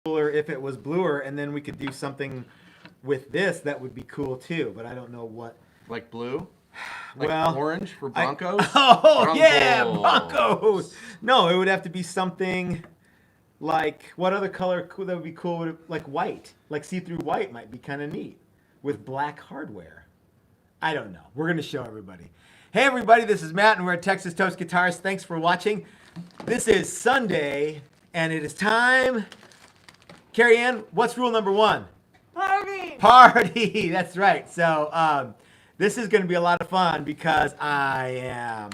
cooler if it was bluer, and then we could do something with this that would be cool too. But I don't know what. Like blue? Like Well, orange for Broncos? Yeah, Broncos. No, it would have to be something like, what other color that would be cool? Like white, like see-through white might be kind of neat with black hardware. I don't know. We're gonna show everybody. Hey everybody, this is Matt, and we're at Texas Toast Guitars. Thanks for watching. This is Sunday, and it is time. Carrie Ann, what's rule number 1? Party! Party. That's right. So this is going to be a lot of fun because I am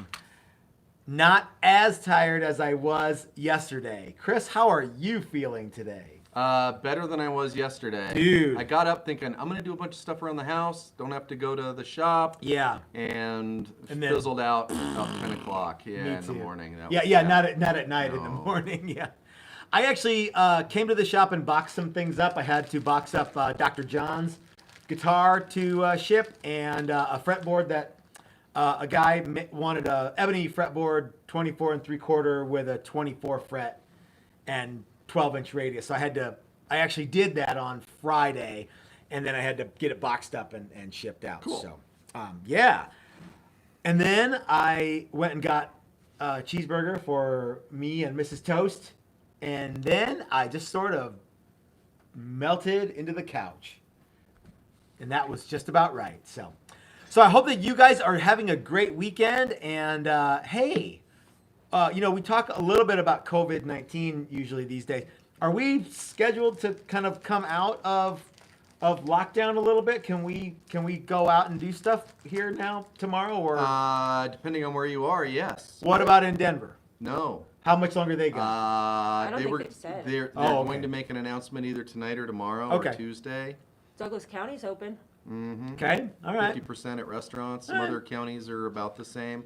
not as tired as I was yesterday. Chris, how are you feeling today? Better than I was yesterday. Dude. I got up thinking, I'm going to do a bunch of stuff around the house. Don't have to go to the shop. Yeah. And then- fizzled out about 10 o'clock in the too. morning. That Yeah, was yeah, bad. not at night, in the morning. Yeah. I actually came to the shop and boxed some things up. I had to box up Dr. John's guitar to ship, and a fretboard that a guy wanted a ebony fretboard, 24 3/4 with a 24 fret and 12-inch radius. So I actually did that on Friday, and then I had to get it boxed up and shipped out. Cool. So, yeah. And then I went and got a cheeseburger for me and Mrs. Toast, and then I just sort of melted into the couch. And that was just about right. So I hope that you guys are having a great weekend. And hey, we talk a little bit about COVID-19 usually these days. Are we scheduled to kind of come out of lockdown a little bit? Can we go out and do stuff here now tomorrow, or depending on where you are, yes. what about in Denver? No. How much longer they got? don't think they've said. They're Oh, okay. going to make an announcement either tonight or tomorrow Okay. or Tuesday. Douglas County's open. Mm-hmm. Okay, all right. 50% at restaurants. Some All right. other counties are about the same.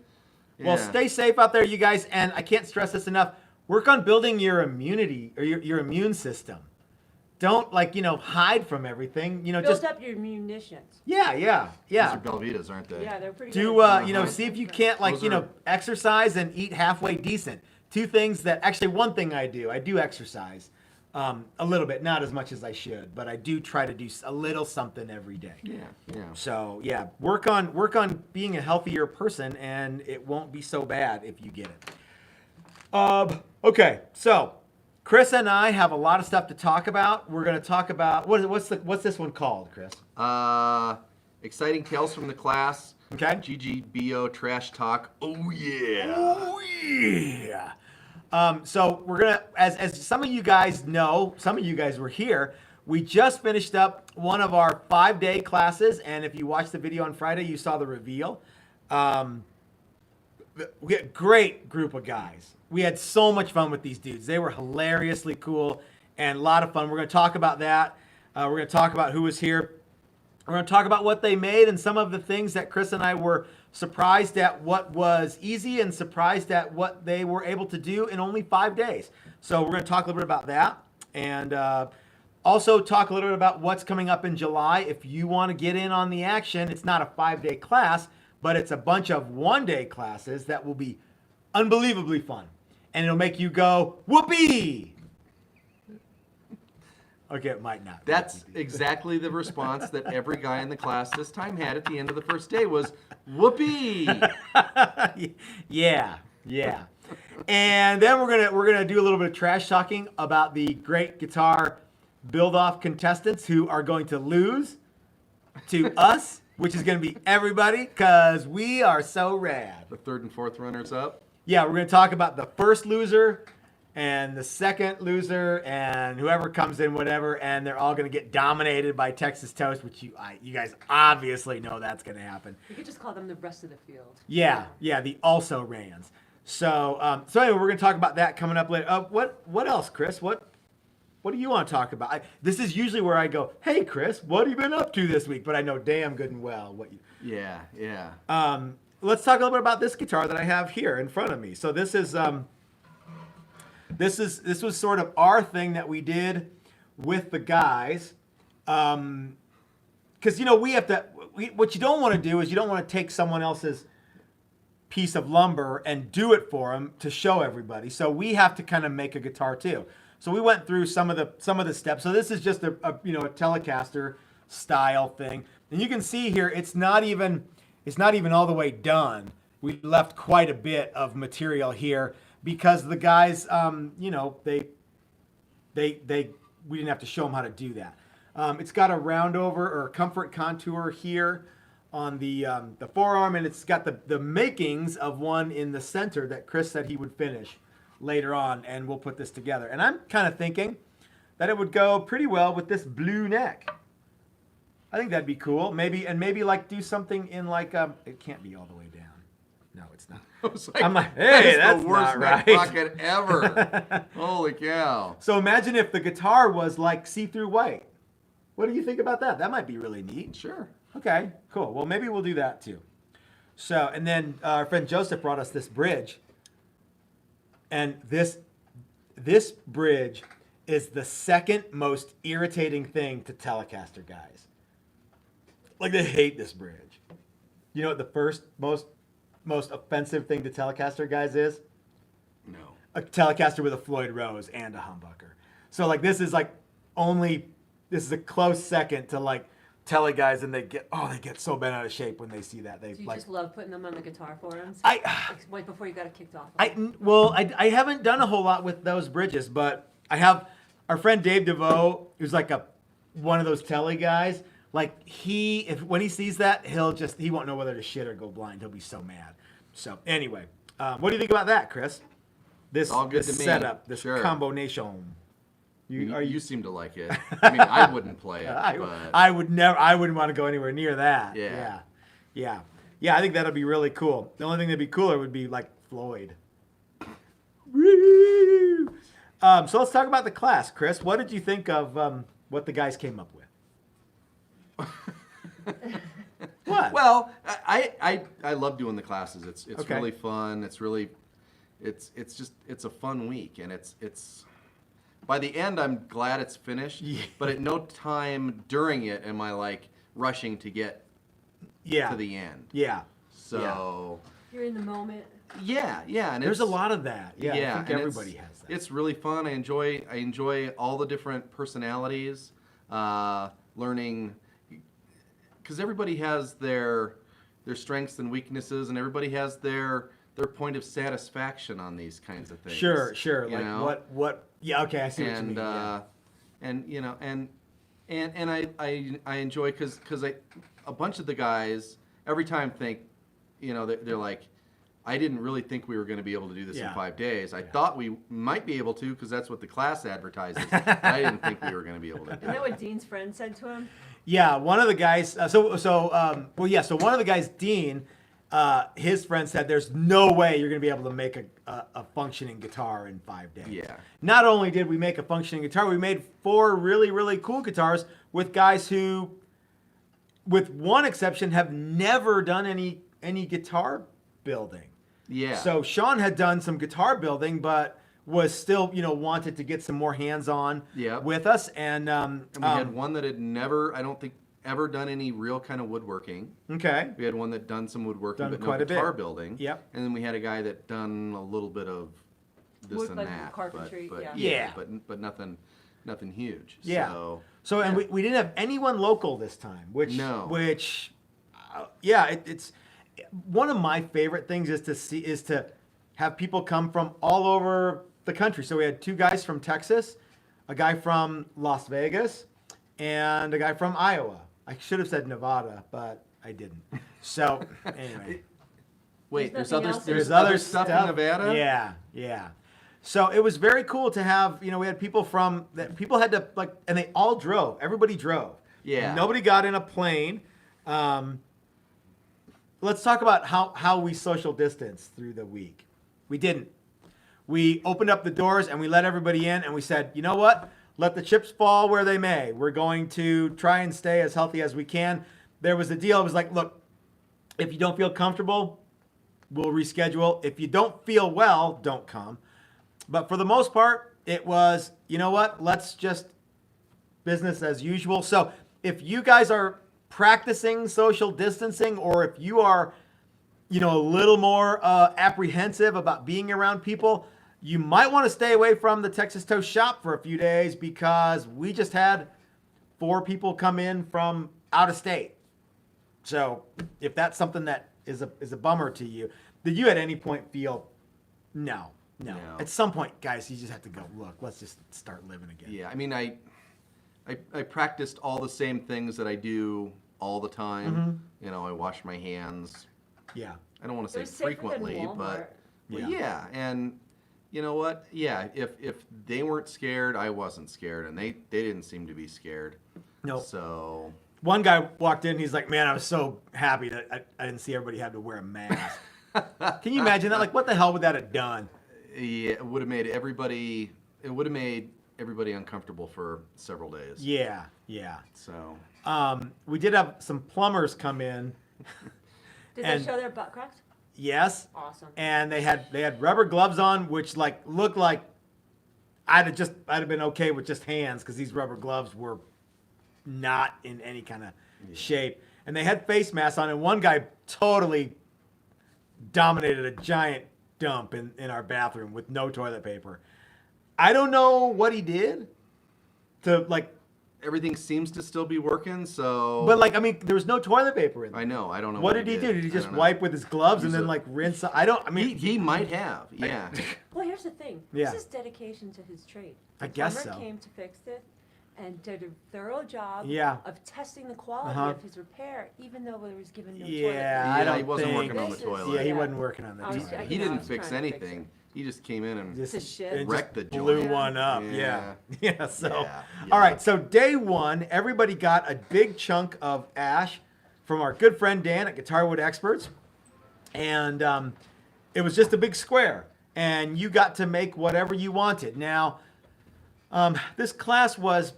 Well, Yeah. stay safe out there, you guys, and I can't stress this enough. Work on building your immunity or your immune system. Don't hide from everything. Build Just up your munitions. yeah. Those are Belvitas, aren't they? Yeah, they're pretty Do good. see if you can't Those are- exercise and eat halfway decent. Two things that actually one thing I do exercise a little bit, not as much as I should, but I do try to do a little something every day. Yeah. So yeah, work on being a healthier person, and it won't be so bad if you get it. Okay, so Chris and I have a lot of stuff to talk about. We're going to talk about what's this one called, Chris? Exciting tales from the class. Okay. GGBO trash talk. Oh yeah. Oh yeah. So we're gonna, as some of you guys know, some of you guys were here. We just finished up one of our 5-day classes, and if you watched the video on Friday, you saw the reveal. We had a great group of guys. We had so much fun with these dudes. They were hilariously cool and a lot of fun. We're going to talk about that. We're going to talk about who was here. We're going to talk about what they made and some of the things that Chris and I were surprised at what was easy and surprised at what they were able to do in only 5 days. So we're going to talk a little bit about that, and also talk a little bit about what's coming up in July. If you want to get in on the action, it's not a 5-day class, but it's a bunch of 1-day classes that will be unbelievably fun. And it'll make you go, whoopee! Okay, it might not. That's exactly the response that every guy in the class this time had at the end of the first day was, whoopee! Yeah. And then we're gonna do a little bit of trash talking about the great guitar build-off contestants who are going to lose to us, which is going to be everybody, because we are so rad. The third and fourth runners up. Yeah, we're going to talk about the first loser and the second loser and whoever comes in, whatever, and they're all going to get dominated by Texas Toast, which you guys obviously know that's going to happen. You could just call them the rest of the field. Yeah, the also rans. So anyway, we're going to talk about that coming up later. What else, Chris? What do you want to talk about? This is usually where I go, hey, Chris, what have you been up to this week? But I know damn good and well what you... Yeah. Let's talk a little bit about this guitar that I have here in front of me. So this was sort of our thing that we did with the guys, because we have to. What you don't want to do is you don't want to take someone else's piece of lumber and do it for them to show everybody. So we have to kind of make a guitar too. So we went through some of the steps. So this is just a Telecaster style thing, and you can see here it's not even all the way done. We left quite a bit of material here because the guys, we didn't have to show them how to do that. It's got a roundover or comfort contour here on the forearm, and it's got the makings of one in the center that Chris said he would finish later on, and we'll put this together. And I'm kind of thinking that it would go pretty well with this blue neck. I think that'd be cool. Maybe like do something in like it can't be all the way down. No, it's not. I'm like, hey, that's the worst not right. neck pocket ever. Holy cow. So imagine if the guitar was like see-through white. What do you think about that? That might be really neat. Sure. Okay, cool. Well, maybe we'll do that too. So, and then our friend Joseph brought us this bridge. And this bridge is the second most irritating thing to Telecaster guys. Like, they hate this bridge. You know what the first most offensive thing to Telecaster guys is? No. A Telecaster with a Floyd Rose and a humbucker. So, like, this is a close second to, like, Tele guys, and they get so bent out of shape when they see that. Do you just love putting them on the guitar forums? Right before you got it kicked off. I haven't done a whole lot with those bridges, but I have our friend Dave DeVoe, who's like one of those Tele guys. Like when he sees that, he won't know whether to shit or go blind. He'll be so mad. So anyway, what do you think about that, Chris? This all good this to me. setup, this Sure. combination. You seem to like it. I mean, I wouldn't play it. But I wouldn't want to go anywhere near that. Yeah. Yeah. I think that'd be really cool. The only thing that'd be cooler would be like Floyd. So let's talk about the class, Chris. What did you think of what the guys came up with? What? Well, I love doing the classes. It's Okay. really fun. It's a fun week, and it's by the end I'm glad it's finished. Yeah. But at no time during it am I like rushing to get to the end. Yeah. So You're in the moment. yeah, and There's a lot of that. Yeah, I think and everybody has that. It's really fun. I enjoy all the different personalities, learning, because everybody has their strengths and weaknesses, and everybody has their point of satisfaction on these kinds of things. Sure. You Like know? what? Yeah. Okay, I see what you mean. And I enjoy because a bunch of the guys every time think, they're like, I didn't really think we were going to be able to do this in 5 days. I thought we might be able to because that's what the class advertises. But I didn't think we were going to be able to do Isn't that it. what Dean's friend said to him? Yeah, one of the guys. So one of the guys, Dean, his friend said, "There's no way you're going to be able to make a functioning guitar in 5 days." Yeah. Not only did we make a functioning guitar, we made 4 really, really cool guitars with guys who, with one exception, have never done any guitar building. Yeah. So Sean had done some guitar building, but was still, wanted to get some more hands-on Yep. with us. And And we had one that had never, I don't think, ever done any real kind of woodworking. okay. We had one that done some woodworking, Done but no quite a bit. guitar building. Yep. And then we had a guy that done a little bit of this Wood, and like that. carpentry, but yeah. Yeah. But nothing huge. Yeah. So And we didn't have anyone local this time, which it's one of my favorite things is to have people come from all over the country. So we had 2 guys from Texas, a guy from Las Vegas, and a guy from Iowa. I should have said Nevada, but I didn't. So anyway, wait, There's there's nothing other else? there's other other stuff in Nevada? Yeah. So it was very cool to have, we had people people had to and they all drove. Everybody drove. Yeah. Nobody got in a plane. Let's talk about how we social distanced through the week. We didn't. We opened up the doors and we let everybody in and we said, you know what? Let the chips fall where they may. We're going to try and stay as healthy as we can. There was a deal. It was like, look, if you don't feel comfortable, we'll reschedule. If you don't feel well, don't come. But for the most part, it was, you know what? Let's just business as usual. So if you guys are practicing social distancing, or if you are, a little more apprehensive about being around people, you might want to stay away from the Texas Toast shop for a few days because we just had 4 people come in from out of state. So if that's something that is a bummer to you, did you at any point feel, no. At some point, guys, you just have to go, look, let's just start living again. Yeah, I mean, I practiced all the same things that I do all the time. You know, I wash my hands. Yeah. I don't want to say They're safer than frequently, but Yeah. yeah. And you know what? Yeah, if they weren't scared, I wasn't scared, and they didn't seem to be scared. Nope. So One guy walked in, he's like, man, I was so happy that I didn't see everybody had to wear a mask. Can you imagine that? Like, what the hell would that have done? yeah, it would have made everybody uncomfortable for several days. Yeah. So We did have some plumbers come in. Did And- they show their butt cracks? Yes. Awesome. And they had rubber gloves on, which like looked like I'd have been okay with just hands because these rubber gloves were not in any kind of shape. And they had face masks on, and one guy totally dominated a giant dump in our bathroom with no toilet paper. I don't know what he did to like, everything seems to still be working. So, but like, I mean, there was no toilet paper in there. I know. I don't know. What did he do? Did he I just don't know. wipe with his gloves and He's then like rinse? I mean, He might have. Yeah. Well, here's the thing. Yeah. This is dedication to his trade. I The guess plumber so. came to fix it and did a thorough job Yeah. of testing the quality Uh-huh. of his repair, even though there was given no Yeah, toilet I Yeah, don't he wasn't think- working on the This is- toilet. Yeah, he Yeah. wasn't working on the I was- toilet. I He know, I didn't was fix trying to fix anything. it. He just came in and It's a shit. wrecked the blew joint. one up. Yeah. Yeah. So, Yeah. all right. So day 1, everybody got a big chunk of ash from our good friend Dan at Guitar Wood Experts, and it was just a big square, and you got to make whatever you wanted. Now, this class was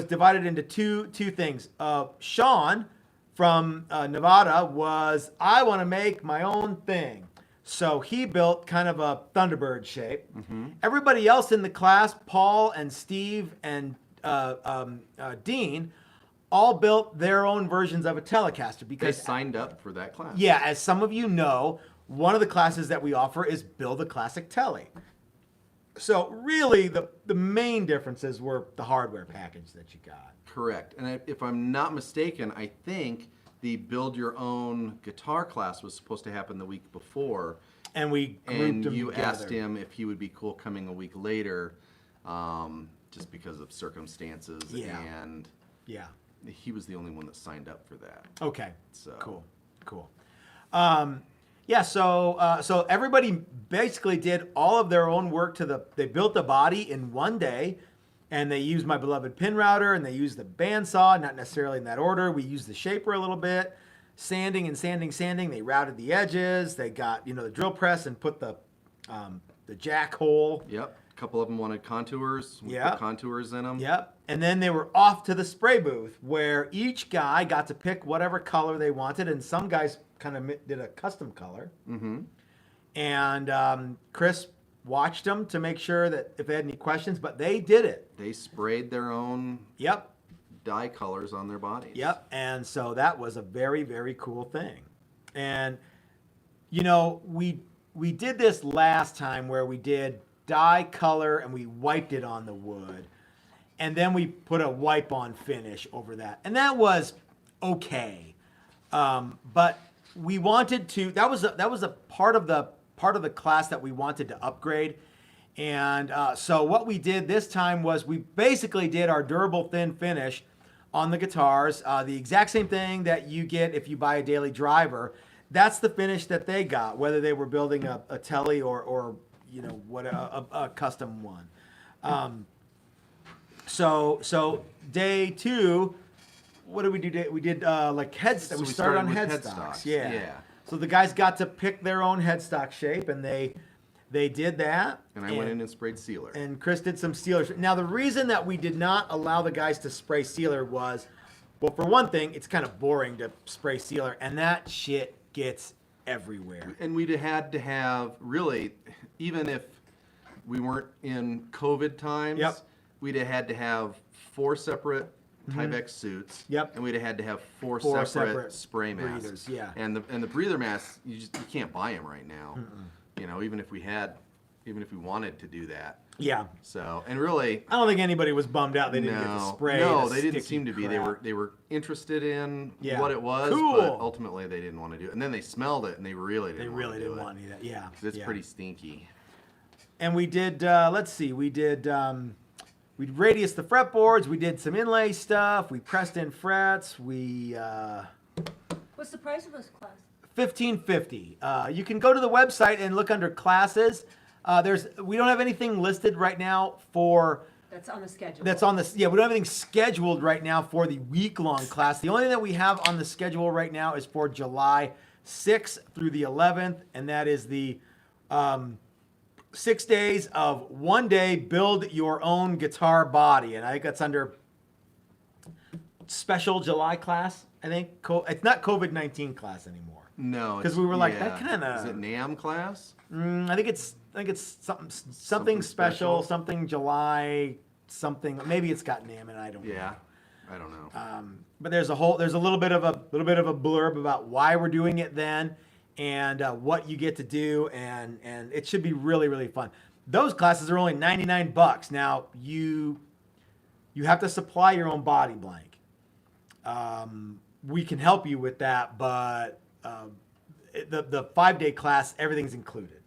divided into two things. Sean from Nevada was, I want to make my own thing. So he built kind of a Thunderbird shape. Everybody else in the class, Paul and Steve and Dean, all built their own versions of a Telecaster They because, signed up for that class. yeah, as some of you know, one of the classes that we offer is Build a Classic Tele. So really, the main differences were the hardware package that you got. Correct. And if I'm not mistaken, I think the build your own guitar class was supposed to happen the week before. And we grouped And them you together. asked him if he would be cool coming a week later, just because of circumstances. Yeah. And Yeah. he was the only one that signed up for that. Okay. So Cool. Yeah. So everybody basically did all of their own work they built the body in one day, and they used my beloved pin router, and they used the bandsaw, not necessarily in that order. We used the shaper a little bit, sanding. They routed the edges. They got the drill press and put the jack hole. Yep. A couple of them wanted contours. We Yeah. put contours in them. Yep. And then they were off to the spray booth where each guy got to pick whatever color they wanted, and some guys kind of did a custom color. Mm-hmm. And Chris watched them to make sure that if they had any questions, but they did it. They sprayed their own Yep. dye colors on their bodies. Yep. And so that was a very, very cool thing. And, we did this last time where we did dye color and we wiped it on the wood. And then we put a wipe on finish over that. And that was okay. But we wanted to, that was a part of the class that we wanted to upgrade. And so what we did this time was we basically did our durable thin finish on the guitars, the exact same thing that you get if you buy a daily driver. That's the finish that they got, whether they were building a Tele or what a custom one. So day 2, what did we do? We did like headstocks. So we we started on started with headstocks. headstocks, Yeah. yeah. So the guys got to pick their own headstock shape, and they did that. And I went in and sprayed sealer. And Chris did some sealers. Now the reason that we did not allow the guys to spray sealer was, well, for one thing, it's kind of boring to spray sealer, and that shit gets everywhere. And we'd had to have, really, even if we weren't in COVID times, Yep. we'd have had to have 4 separate Tyvek suits. Yep. And we'd have had to have 4 4 separate separate spray masks. breathers, yeah. And the breather masks, you can't buy them right now. Even if we had even if we wanted to do that. Yeah. So, and really, I don't think anybody was bummed out they didn't get the spray. No, the they didn't sticky seem to be. crap. They were interested in Yeah. what it was, Cool. but ultimately they didn't want to do it. And then they smelled it, and they really didn't. Want to do that. Yeah. 'Cause it's yeah. pretty stinky. And we did. Let's see. We did radius the fretboards. We did some inlay stuff. We pressed in frets. We. What's the price of this class? $15.50. You can go to the website and look under classes. We don't have anything listed right now for. That's on the schedule. That's on this. Yeah, we don't have anything scheduled right now for the week-long class. The only thing that we have on the schedule right now is for July 6th through the 11th, and that is the 6 days of 1 day build your own guitar body, and I think that's under special July class. I think it's not COVID-19 class anymore. No, because we were like that kind of. Is it NAM class? I think it's something special, something July, something. Maybe it's got NAM and I don't know. Yeah, I don't know. But there's a little bit of a blurb about why we're doing it then, and what you get to do, and it should be really, really fun. Those classes are only $99. Now you have to supply your own body blank. We can help you with that, but the 5-day class, everything's included.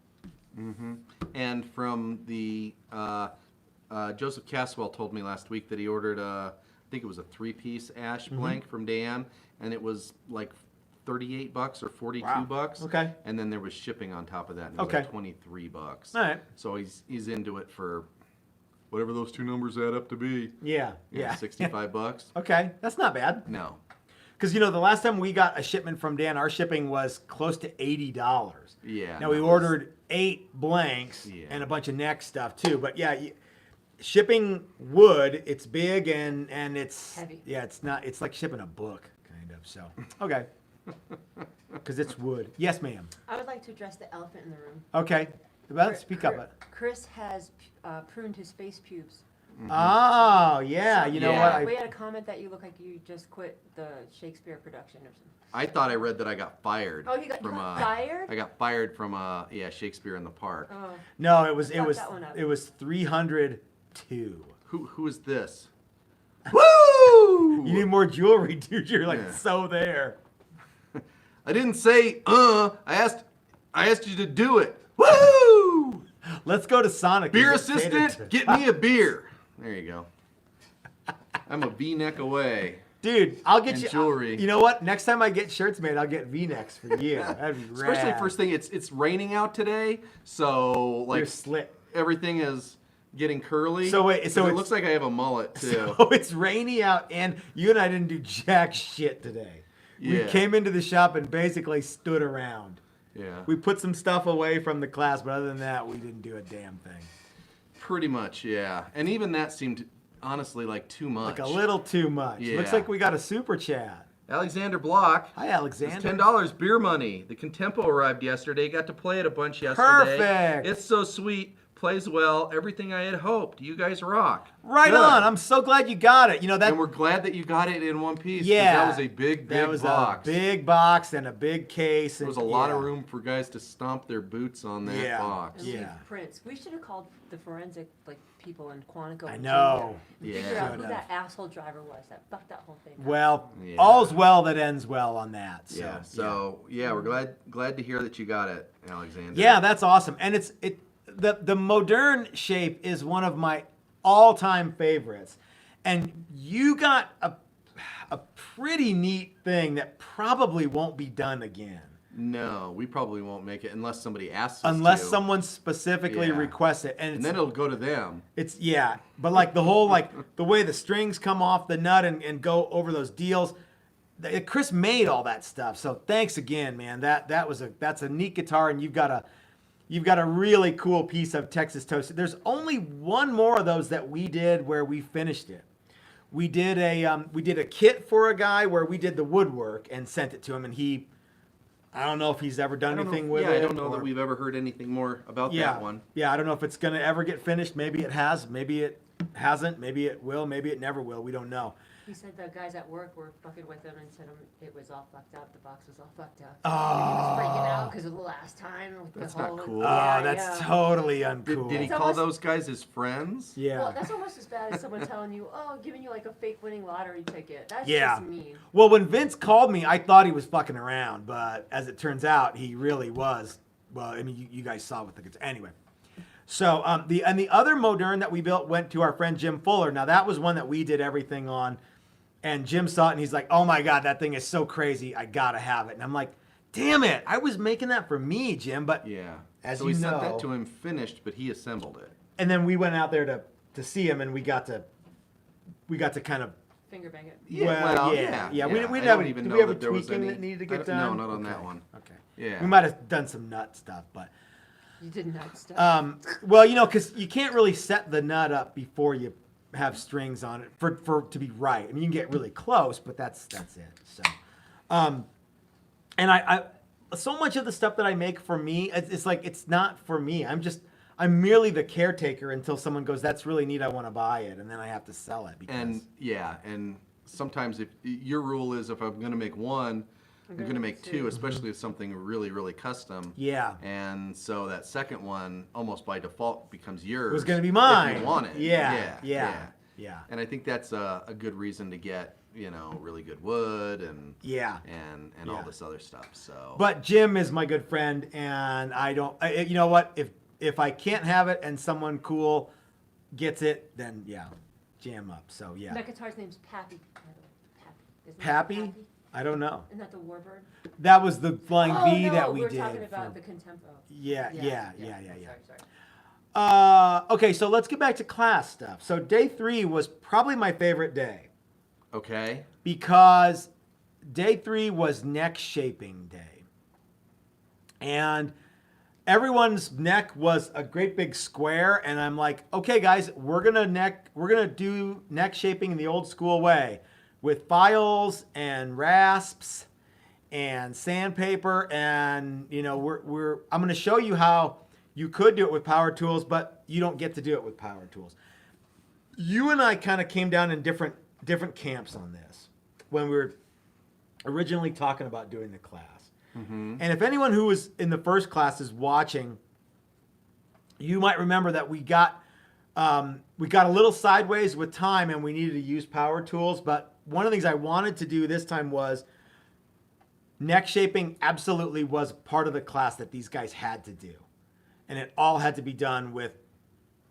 Mm-hmm. And from the Joseph Caswell told me last week that he ordered I think it was a 3-piece ash blank from Dan, and it was like $38 or $42. Wow. Okay. And then there was shipping on top of that, and it was like $23. All right. So he's into it for whatever those two numbers add up to be. Yeah. $65. Okay, that's not bad. No. Because, the last time we got a shipment from Dan, our shipping was close to $80. Yeah. Now, we ordered 8 blanks and a bunch of neck stuff, too. But, yeah, shipping wood, it's big and it's... Heavy. Yeah, it's like shipping a book, kind of. So, okay. Because it's wood. Yes, ma'am. I would like to address the elephant in the room. Okay. Well, speak up. Chris has pruned his face pubes. Mm-hmm. Oh, yeah. You know what? We had a comment that you look like you just quit the Shakespeare production or something. I thought I read that I got fired. Oh, you got fired? I got fired from Shakespeare in the Park. Oh. No, it was 302. Who is this? Woo! You need more jewelry, dude. You're like so there. I didn't say I asked you to do it. Woo! Let's go to Sonic. Beer assistant, get me a beer. There you go. I'm a V-neck away. Dude, I'll get you jewelry. You know what? Next time I get shirts made, I'll get V-necks for you. That'd be rad. Especially first thing, it's raining out today, so like you're slick. Everything is getting curly. So wait, so it looks like I have a mullet too. So it's rainy out, and you and I didn't do jack shit today. We came into the shop and basically stood around. Yeah. We put some stuff away from the class, but other than that, we didn't do a damn thing. Pretty much, yeah. And even that seemed honestly like too much. Like a little too much. Yeah. Looks like we got a super chat. Alexander Block. Hi, Alexander. It's $10 beer money. The Contempo arrived yesterday. Got to play it a bunch yesterday. Perfect. It's so sweet. Plays well. Everything I had hoped. You guys rock. Right Good. on. I'm so glad you got it. And we're glad that you got it in one piece. Yeah. That was a big that was box. a big box and a big case. There was a lot of room for guys to stomp their boots on that box. And prints. We should have called the forensic people in Quantico. I know. Figure out who that asshole driver was that fucked that whole thing up. Well, all's well that ends well on that. So, we're glad to hear that you got it, Alexander. Yeah, that's awesome. And the modern shape is one of my all-time favorites. And you got a pretty neat thing that probably won't be done again. No, we probably won't make it unless somebody asks us Unless to. someone specifically requests it. And then it'll go to them. But like the whole, the way the strings come off the nut and go over those deals, Chris made all that stuff. So thanks again, man. That's a neat guitar, and you've got a really cool piece of Texas Toasted. There's only one more of those that we did where we finished it. We did a kit for a guy where we did the woodwork and sent it to him, and I don't know if he's ever done anything with it. I don't know that we've ever heard anything more about that one. Yeah, I don't know if it's gonna ever get finished. Maybe it has. Maybe it hasn't. Maybe it will. Maybe it never will. We don't know. He said the guys at work were fucking with him and said it was all fucked up. The box was all fucked up. Oh. And he was freaking out because of the last time. With That's the not whole, cool. Oh, Yeah, that's yeah. totally uncool. Did he It's call almost- those guys his friends? Yeah. Well, that's almost as bad as someone telling you, oh, giving you like a fake winning lottery ticket. That's Yeah. just mean. Well, when Vince called me, I thought he was fucking around, but as it turns out, he really was. Well, I mean, you guys saw what the guitar. Anyway, so the other Modern that we built went to our friend Jim Fuller. Now that was one that we did everything on, and Jim saw it and he's like, "Oh my god, that thing is so crazy! I gotta have it." And I'm like, "Damn it! I was making that for me, Jim." But Yeah. As so you we know, sent that to him finished, but he assembled it. and then we went out there to see him, and we got to kind of. Finger bang it. Yeah, Well, well, yeah. We I didn't don't have even did know we have a that there was tweaking any- that needed to I get don't- done? No, not on that Okay. one. Okay. Yeah. We might have done some nut stuff, but You did not stop. well, because you can't really set the nut up before you have strings on it for to be right. I mean, you can get really close, but that's it. So, and I so much of the stuff that I make for me, it's like it's not for me. I'm merely the caretaker until someone goes, "That's really neat. I want to buy it," and then I have to sell it. Because, And sometimes if your rule is if I'm going to make one, I'm going to make two, especially if something really, really custom. Yeah. And so that second one, almost by default, becomes yours. It was going to be mine. If you want it. Yeah. And I think that's a good reason to get, really good wood and Yeah. and all this other stuff. So. But Jim is my good friend, and you know what? If I can't have it and someone cool gets it, then yeah, jam up. So yeah. That guitar's name's Pappy. by the way. Pappy. Isn't that Pappy? I don't know. Isn't that the warbird? That was the Flying Oh, V no, that we we're did. talking about for- the Contempo. Yeah. Sorry. Okay, so let's get back to class stuff. So day 3 was probably my favorite day Okay. because day 3 was neck shaping day. And everyone's neck was a great big square, and I'm like, okay guys, we're gonna do neck shaping in the old school way with files and rasps and sandpaper, and I'm gonna show you how you could do it with power tools, but you don't get to do it with power tools. You and I kind of came down in different camps on this when we were originally talking about doing the class. And if anyone who was in the first class is watching, you might remember that we got a little sideways with time and we needed to use power tools. But one of the things I wanted to do this time was neck shaping absolutely was part of the class that these guys had to do. And it all had to be done with,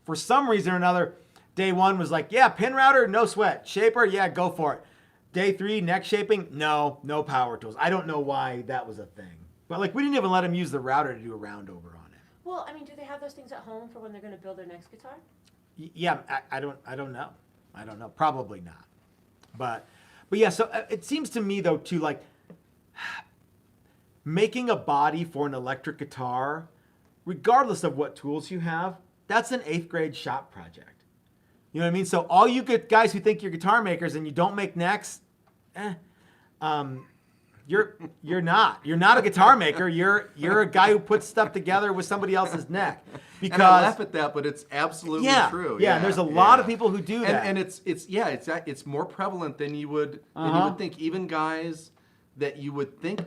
for some reason or another, day 1 was like, yeah, pin router, no sweat. Shaper, yeah, go for it. Day 3, neck shaping, no power tools. I don't know why that was a thing. But we didn't even let them use the router to do a roundover on it. Well, I mean, do they have those things at home for when they're going to build their next guitar? Yeah, I don't know. I don't know. Probably not. But yeah, so it seems to me though too, making a body for an electric guitar, regardless of what tools you have, that's an 8th grade shop project. You know what I mean? So all you guys who think you're guitar makers and you don't make necks, you're not a guitar maker. You're a guy who puts stuff together with somebody else's neck. Because And I laugh at that, but it's absolutely true. Yeah, and there's a lot of people who do that. And it's more prevalent than you would think. Even guys that you would think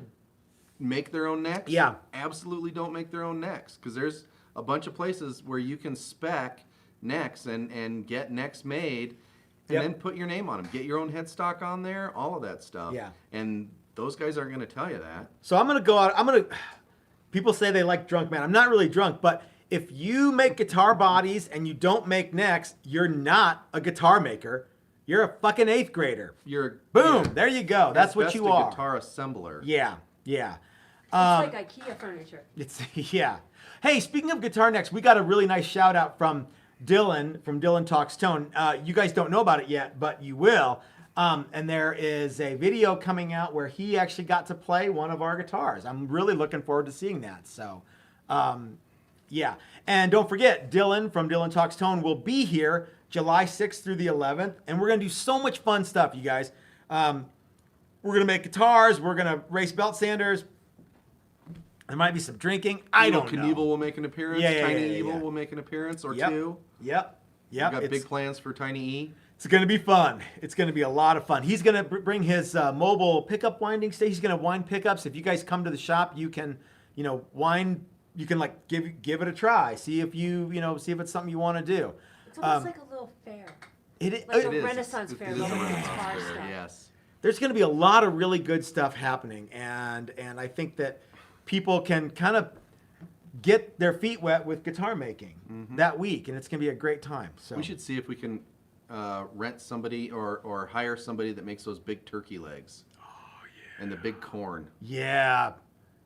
make their own necks, absolutely don't make their own necks, because there's a bunch of places where you can spec necks and get necks made and then put your name on them. Get your own headstock on there, all of that stuff. Yeah. And those guys aren't going to tell you that. So I'm going to go out. People say they like drunk man. I'm not really drunk, but if you make guitar bodies and you don't make necks, you're not a guitar maker. You're a fucking 8th grader. Boom. There you go. That's what you are. A guitar assembler. Yeah. It's like IKEA furniture. Yeah. Hey, speaking of guitar necks, we got a really nice shout out from Dylan Talkstone. You guys don't know about it yet, but you will. And there is a video coming out where he actually got to play one of our guitars. I'm really looking forward to seeing that. So, yeah. And don't forget, Dylan from Dylan Talkstone will be here July 6th through the 11th. And we're going to do so much fun stuff, you guys. We're going to make guitars. We're going to race belt sanders. There might be some drinking. I don't know. Knievel will make an appearance. Yeah, Tiny Evil will make an appearance or two. Yep. Yep, You got big plans for Tiny E? It's going to be fun. It's going to be a lot of fun. He's going to bring his mobile pickup winding station. He's going to wind pickups. If you guys come to the shop, you can, wind. You can like give it a try. See if see if it's something you want to do. It's almost like a little fair. It Like is. a Renaissance fair, It is a like a Renaissance guitar fair, stuff. yes. There's going to be a lot of really good stuff happening, and I think that people can kind of get their feet wet with guitar making that week, and it's going to be a great time. So We should see if we can rent somebody or hire somebody that makes those big turkey legs. Oh, yeah. And the big corn. Yeah.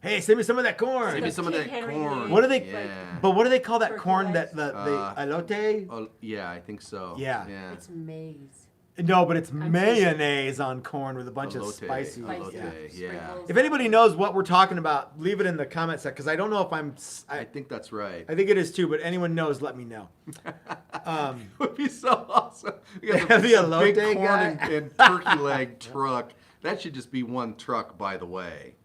Hey, send me some of that corn. Send me some of King that Henry corn. Lee. What do they? Yeah. But what do they call that Turkey corn? legs? That the elote? Oh, yeah, I think so. Yeah. It's maize. No, but it's I'm mayonnaise on corn with a bunch of Elote, spicy. Spicy. Yeah. yeah. Sprinkles. If anybody knows what we're talking about, leave it in the comment section because I don't know if I think that's right. I think it is too, but anyone knows, let me know. It would be so awesome. You got The big elote corn guy. and turkey leg truck. That should just be one truck, by the way.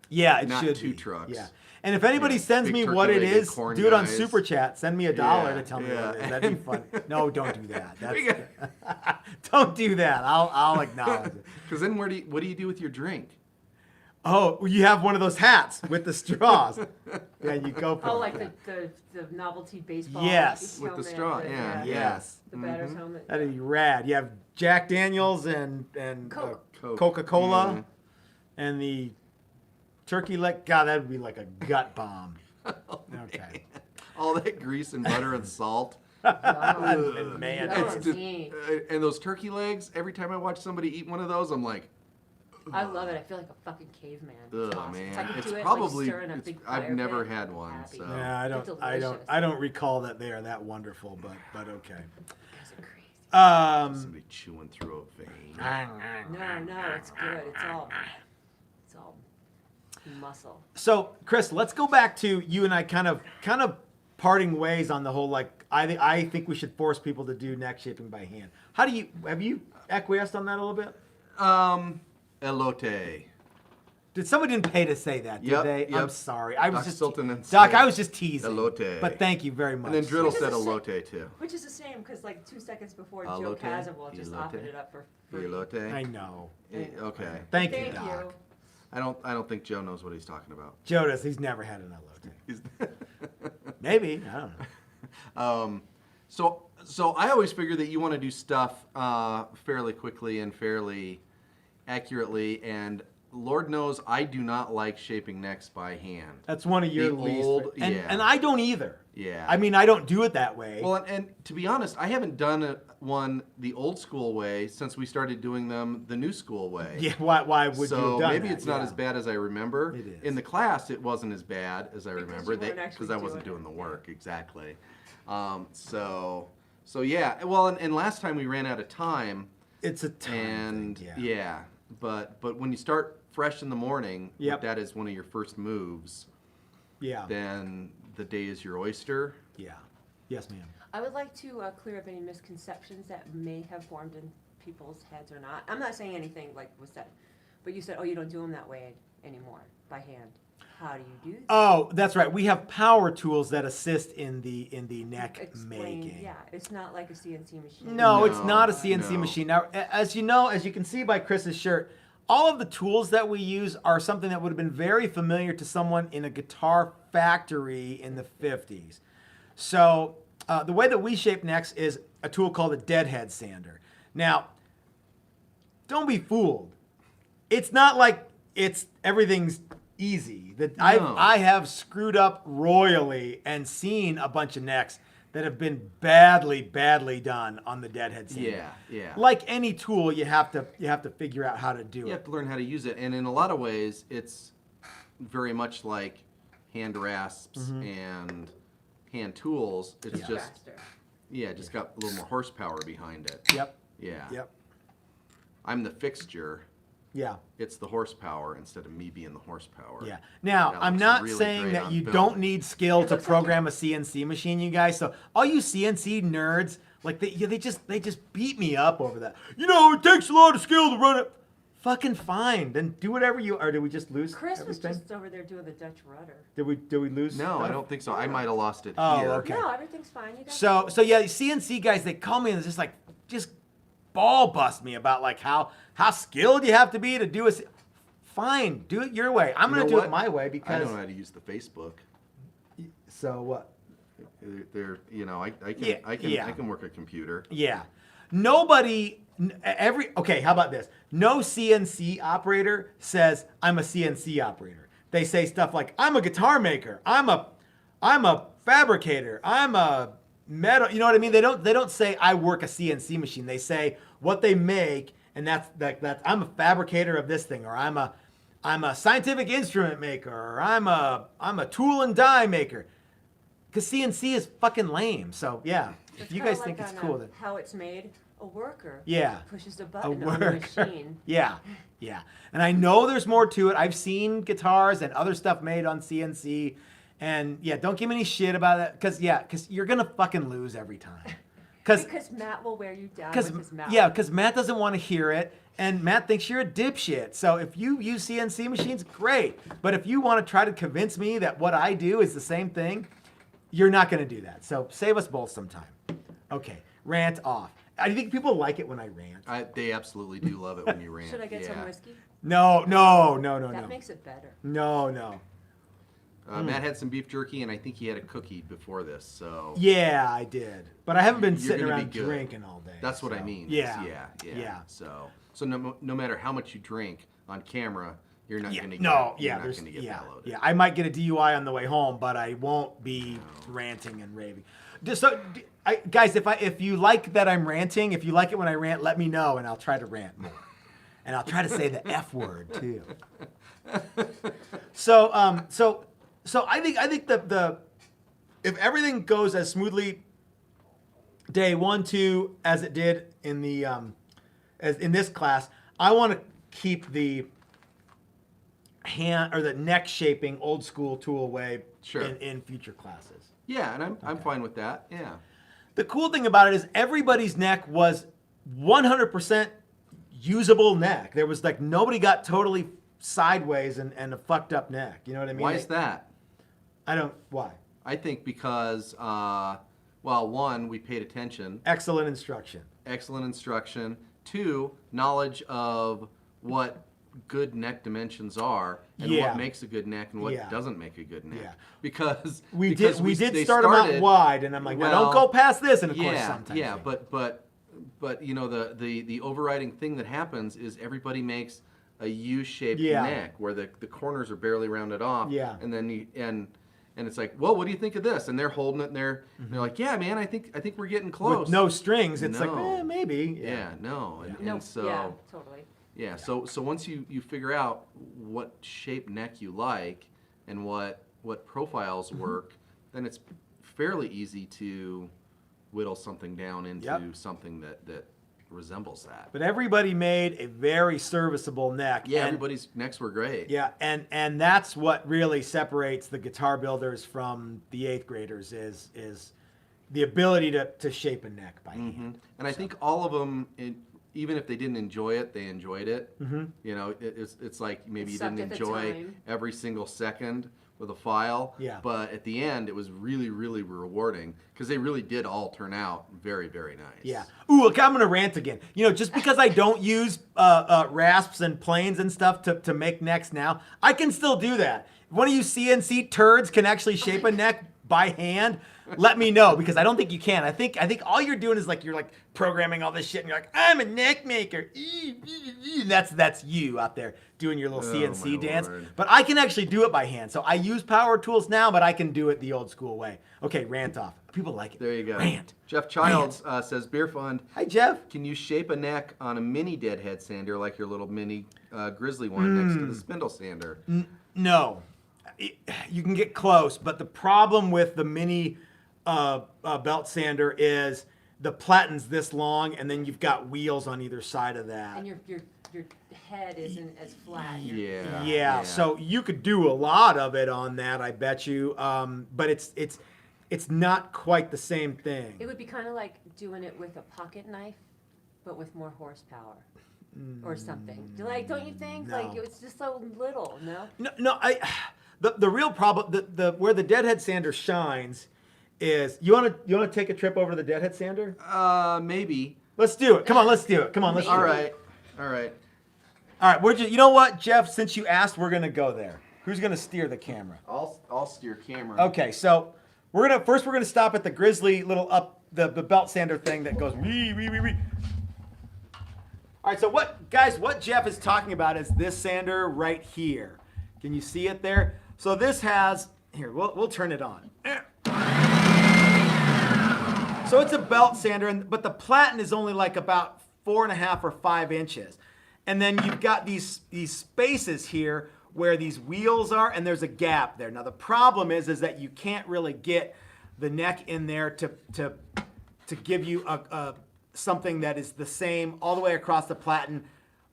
Yeah, it Not should two be. trucks. Yeah. And if anybody Yeah, sends big me turkey what it leg and is, corn do it on guys. Super Chat. Send me $1 Yeah, to tell me yeah. what it is. That'd be fun. No, don't do that. That's, don't do that. I'll acknowledge it. Because then what do you do with your drink? Oh, well, you have one of those hats with the straws. Yeah, you go for Oh, it. like the novelty baseball. Yes. With the helmet, straw, yeah. Yes. The batter's helmet. That'd be rad. You have Jack Daniels and Coke. Coke. Coca-Cola Yeah. and the turkey leg. God, that would be like a gut bomb. Okay. All that grease and butter and salt. And man, Oh, It's just- gee. and those turkey legs, every time I watch somebody eat one of those, I'm like, I love it. I feel like a fucking caveman. ugh, It's awesome. man. If I could it's do it, probably, like, stir in a big I've fire never pit, had I'm one, happy. so. yeah, They're delicious. I don't recall that they are that wonderful, but okay. Guys are crazy. Somebody chewing through a vein. No, it's good. It's all muscle. So, Chris, let's go back to you and I kind of parting ways on the whole, like, I think we should force people to do neck shaping by hand. Have you acquiesced on that a little bit? Elote. Did somebody didn't pay to say that, did Yep, they? I'm yep. sorry. I was Doc just Silton and Doc, Smith. I was just teasing. Elote. But thank you very much. And then Driddle Which is said a sick- elote too. Which is the same because like 2 seconds before Joe Elote? Casaville just Elote? offered it up for free. Elote. I know. Okay. Thank you, Thank Doc. you. I don't think Joe knows what he's talking about. Joe does. He's never had an elote. He's- Maybe. I don't know. So I always figure that you want to do stuff fairly quickly and fairly accurately, and Lord knows I do not like shaping necks by hand. That's one of your The least. old- and, yeah. and I don't either. Yeah. I mean, I don't do it that way. Well, and to be honest, I haven't done one the old school way since we started doing them the new school way. yeah. Why would you So have done maybe that? it's not Yeah. as bad as I remember. It is. In the class, it wasn't as bad as I Because remember. you weren't actually Because I wasn't doing doing it. the work exactly. So yeah. Well, and last time we ran out of time, It's a time and thing, yeah. But when you start fresh in the morning, Yep. that is one of your first moves. Yeah. Then the day is your oyster. Yeah. Yes, ma'am. I would like to clear up any misconceptions that may have formed in people's heads or not. I'm not saying anything like was said, but you said, oh, you don't do them that way anymore by hand. How do you do that? Oh, that's right. We have power tools that assist in the neck Explain. making. Yeah, it's not like a CNC machine. No, it's No, not a CNC no. machine. Now, as you can see by Chris's shirt, all of the tools that we use are something that would have been very familiar to someone in a guitar factory in the 50s. So the way that we shape necks is a tool called a deadhead sander. Now, don't be fooled. It's not like everything's easy. That No. I have screwed up royally and seen a bunch of necks that have been badly done on the deadhead sander. Yeah, yeah. Like any tool, you have to figure out how to do You it. have to learn how to use it, and in a lot of ways, it's very much like hand rasps and hand tools. It's Yeah. just Faster. just got a little more horsepower behind it. Yep. Yeah. Yep. I'm the fixture. Yeah. It's the horsepower instead of me being the horsepower. Yeah. Now, That I'm looks not really saying great that on you film. don't need skill It to looks like program a CNC machine, you guys. So all you CNC nerds, like they just beat me up over that. You know, it takes a lot of skill to run it. fucking fine. Then do whatever you are. Did we just lose Chris was everything? just over there doing the Dutch rudder. Did we lose? No, I stuff? don't think so. I might have lost it Oh, here. okay. No, everything's fine. You guys So yeah, the CNC guys, they call me and it's just ball bust me about like how skilled you have to be to do a. Fine, do it your way. I'm You gonna know do what? it my way I because. don't know how to use the Facebook. So what? They're, you know, I Yeah, yeah. I can work a computer. Yeah. Nobody, okay, how about this? No CNC operator says, I'm a CNC operator. They say stuff like, I'm a guitar maker. I'm a fabricator. I'm a metal, you know what I mean? They don't say, I work a CNC machine. They say what they make, and that's I'm a fabricator of this thing, or I'm a scientific instrument maker, or I'm a tool and die maker. Because CNC is fucking lame. So yeah, if It's you kinda guys think like it's on, cool, then how it's made, a worker yeah, pushes a a button on the worker. machine. Yeah, yeah. And I know there's more to it. I've seen guitars and other stuff made on CNC, and yeah, don't give me any shit about that. Because you're gonna fucking lose every time. Because Matt will wear you down with his mouth. Yeah, because Matt doesn't want to hear it, and Matt thinks you're a dipshit. So if you use CNC machines, great. But if you want to try to convince me that what I do is the same thing, you're not going to do that. So save us both some time. Okay, rant off. I think people like it when I rant. They absolutely do love it when you rant. Should I get yeah. some whiskey? No. That makes it better. No. Matt had some beef jerky, and I think he had a cookie before this. So Yeah, I did. But I haven't been You're sitting gonna be around good. drinking all day. that's what I so, mean. Yeah. Yeah. So no matter how much you drink on camera, you're not Yeah, going to no, get, yeah, you're not there's, going to get yeah, that loaded. yeah. I might get a DUI on the way home, but I won't be ranting and raving. Guys, if you like that I'm ranting, if you like it when I rant, let me know, and I'll try to rant more, and I'll try to say the F word too. So I think the if everything goes as smoothly day 1, 2 as it did in the as in this class, I want to keep the hand or the neck shaping old school tool way Sure. in future classes. Yeah, and I'm fine with that. Yeah. The cool thing about it is everybody's neck was 100% usable neck. There was like nobody got totally sideways and a fucked up neck. You know what I mean? Why is that? Why? I think because, well, one, we paid attention. Excellent instruction. Excellent instruction. 2, knowledge of what good neck dimensions are and Yeah. what makes a good neck and what Yeah. doesn't make a good neck. Yeah. Because We because did they start them out started- wide, and I'm like, now don't go past this, and of course sometimes. Yeah, but you know the overriding thing that happens is everybody makes a U-shaped Yeah. neck where the corners are barely rounded off. Yeah. And then and it's like, well, what do you think of this? And they're holding it and they're like, yeah, man, I think we're getting close. With no strings, it's No. like, maybe. Yeah, no. And, No, and so yeah, totally. yeah, so once you figure out what shape neck you like and what profiles Mm-hmm. work, then it's fairly easy to whittle something down into Yep. something that resembles that. But everybody made a very serviceable neck. Yeah, and, everybody's necks were great. Yeah, and that's what really separates the guitar builders from the 8th graders is the ability to shape a neck by hand. And I think all of them, even if they didn't enjoy it, they enjoyed it. Mm-hmm. You know, it's like maybe It you sucked didn't at the enjoy time. every single second with a file. Yeah. But at the end, it was really, really rewarding because they really did all turn out very, very nice. Yeah. Ooh, okay, I'm gonna rant again. You know, just because I don't use rasps and planes and stuff to make necks now, I can still do that. If one of you CNC turds can actually shape a neck by hand, let me know, because I don't think you can. I think all you're doing is you're programming all this shit, and you're like, I'm a neck maker. That's you out there doing your little CNC my dance. Lord. But I can actually do it by hand. So I use power tools now, but I can do it the old school way. Okay, rant off. People like it. There you go. Rant. Jeff Childs says, Beer Fund, Hi, Jeff. can you shape a neck on a mini deadhead sander like your little mini grizzly one next to the spindle sander? No. You can get close, but the problem with the mini belt sander is the platen's this long, and then you've got wheels on either side of that. And your head isn't as flat. Yeah. Yeah, so you could do a lot of it on that, I bet you. But it's not quite the same thing. It would be kind of like doing it with a pocket knife, but with more horsepower. or something. Like, don't you think? No. Like, it's just so little, no? No. The real problem, the where the deadhead sander shines, is you want to take a trip over to the deadhead sander? Maybe. Let's do it. Come on, let's do it. Come on, let's do All it. right. All right. You know what, Jeff? Since you asked, we're gonna go there. Who's gonna steer the camera? I'll steer camera. Okay, so we're gonna stop at the Grizzly little up the belt sander thing that goes wee. All right, so what Jeff is talking about is this sander right here. Can you see it there? So this has here. We'll turn it on. So it's a belt sander, but the platen is only like about 4.5 or 5 inches, and then you've got these spaces here where these wheels are, and there's a gap there. Now the problem is that you can't really get the neck in there to give you something that is the same all the way across the platen,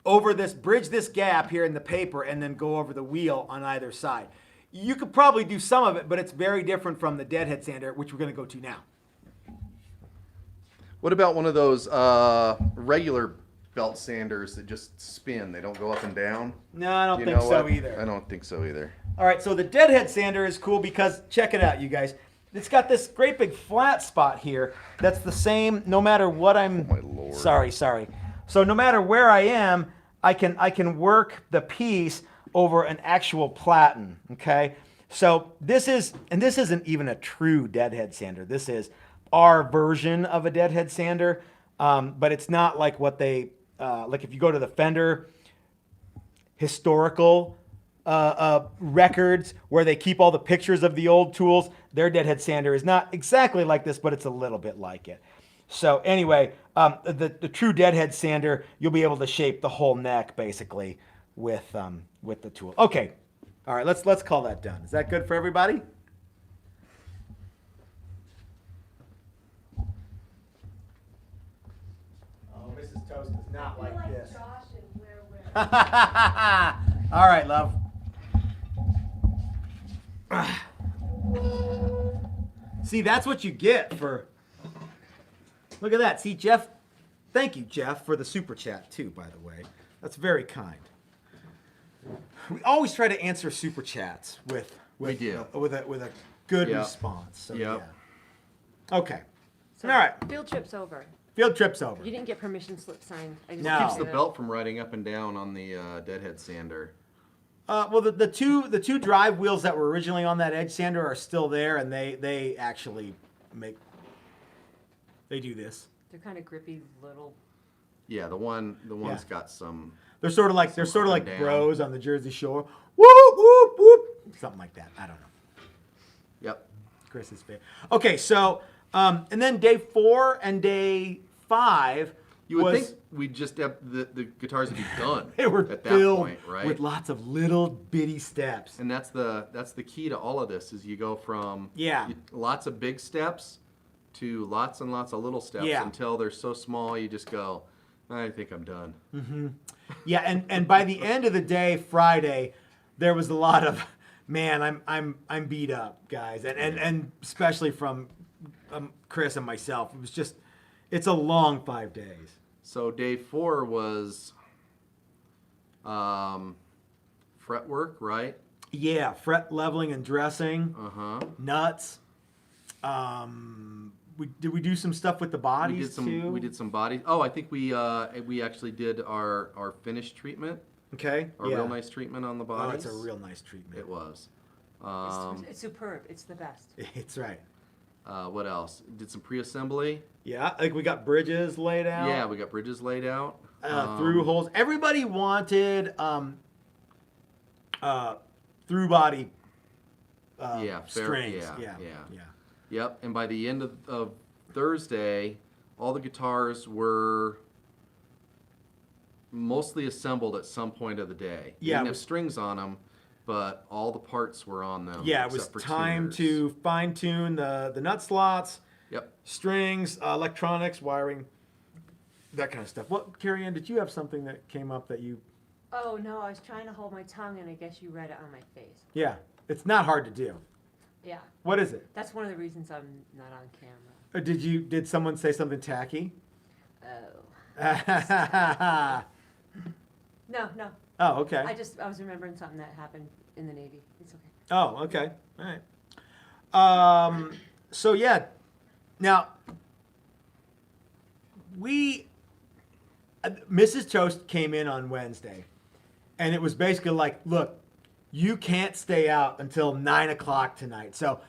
bridge this gap here in the paper, and then go over the wheel on either side. You could probably do some of it, but it's very different from the deadhead sander, which we're going to go to now. What about one of those regular belt sanders that just spin? They don't go up and down. No, I don't think so either. I don't think so either. All right, so the deadhead sander is cool because, check it out, you guys. It's got this great big flat spot here that's the same no matter what I'm... Oh, my Lord. Sorry. So no matter where I am, I can work the piece over an actual platen, okay? So this isn't even a true deadhead sander. This is our version of a deadhead sander, but it's not like what they... like if you go to the Fender historical records where they keep all the pictures of the old tools, their deadhead sander is not exactly like this, but it's a little bit like it. So anyway, the true deadhead sander, you'll be able to shape the whole neck basically with the tool. Okay, all right, let's call that done. Is that good for everybody? Oh, Mrs. Toast is not like this. Josh and where. All right, love. See, that's what you get for... Look at that. See, Jeff, thank you, Jeff, for the super chat, too, by the way. That's very kind. We always try to answer super chats with a good response. So, yeah. Okay. So, all right. Field trip's over. Field trip's over. You didn't get permission slip signed. I just No. Keeps did the it. belt from riding up and down on the deadhead sander. Well, the two drive wheels that were originally on that edge sander are still there, and they actually they do this. They're kind of grippy little. Yeah, the one's got some. They're sort of like up and down. bros on the Jersey Shore. Whoop whoop whoop, something like that. I don't know. Yep. Chris's favorite. Okay, so and then day 4 and day 5. You would think we'd just have the guitars would be done. They were at that filled point, right? with lots of little bitty steps. And that's the key to all of this is you go from Yeah. lots of big steps to lots and lots of little steps until they're so small you just go, I think I'm done. Mm-hmm. Yeah, and by the end of the day, Friday, there was a lot of, man, I'm beat up, guys, and especially from Chris and myself. It was just, it's a long 5 days. So day 4 was fret work, right? Yeah, fret leveling and dressing. Nuts. Did we do some stuff with the bodies too? We did some bodies. Oh, I think we actually did our finish treatment. Okay. Our real nice treatment on the bodies. Oh, it's a real nice treatment. It was. It's superb. It's the best. It's right. What else? Did some pre-assembly. Yeah, I think we got bridges laid out. Yeah, we got bridges laid out. Through holes. Everybody wanted through body strings. Yeah. Yep. And by the end of Thursday, all the guitars were mostly assembled at some point of the day. Yeah, didn't have strings on them, but all the parts were on them. Yeah, it was time to fine tune the nut slots. Yep. Strings, electronics, wiring, that kind of stuff. What, Carrie Ann, did you have something that came up that you... Oh, no, I was trying to hold my tongue, and I guess you read it on my face. Yeah, it's not hard to do. Yeah. What is it? That's one of the reasons I'm not on camera. Did someone say something tacky? Oh. No, no. Oh, okay. I was remembering something that happened in the Navy. It's okay. Oh, okay. All right. So yeah, now Mrs. Toast came in on Wednesday, and it was basically like, look, you can't stay out until 9 o'clock tonight. So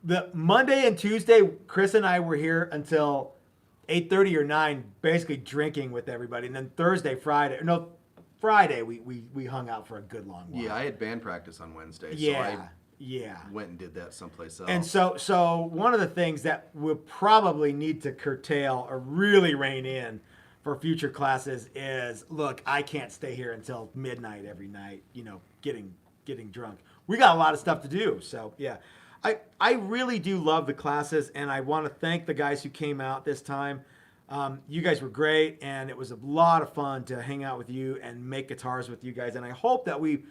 the Monday and Tuesday, Chris and I were here until 8:30 or 9, basically drinking with everybody, and then Friday we hung out for a good long while. Yeah, I had band practice on Wednesday, Yeah. so I went and did that someplace else. And so one of the things that we'll probably need to curtail or really rein in for future classes is, look, I can't stay here until midnight every night, getting drunk. We got a lot of stuff to do. So yeah, I really do love the classes, and I want to thank the guys who came out this time. You guys were great, and it was a lot of fun to hang out with you and make guitars with you guys. And I hope that we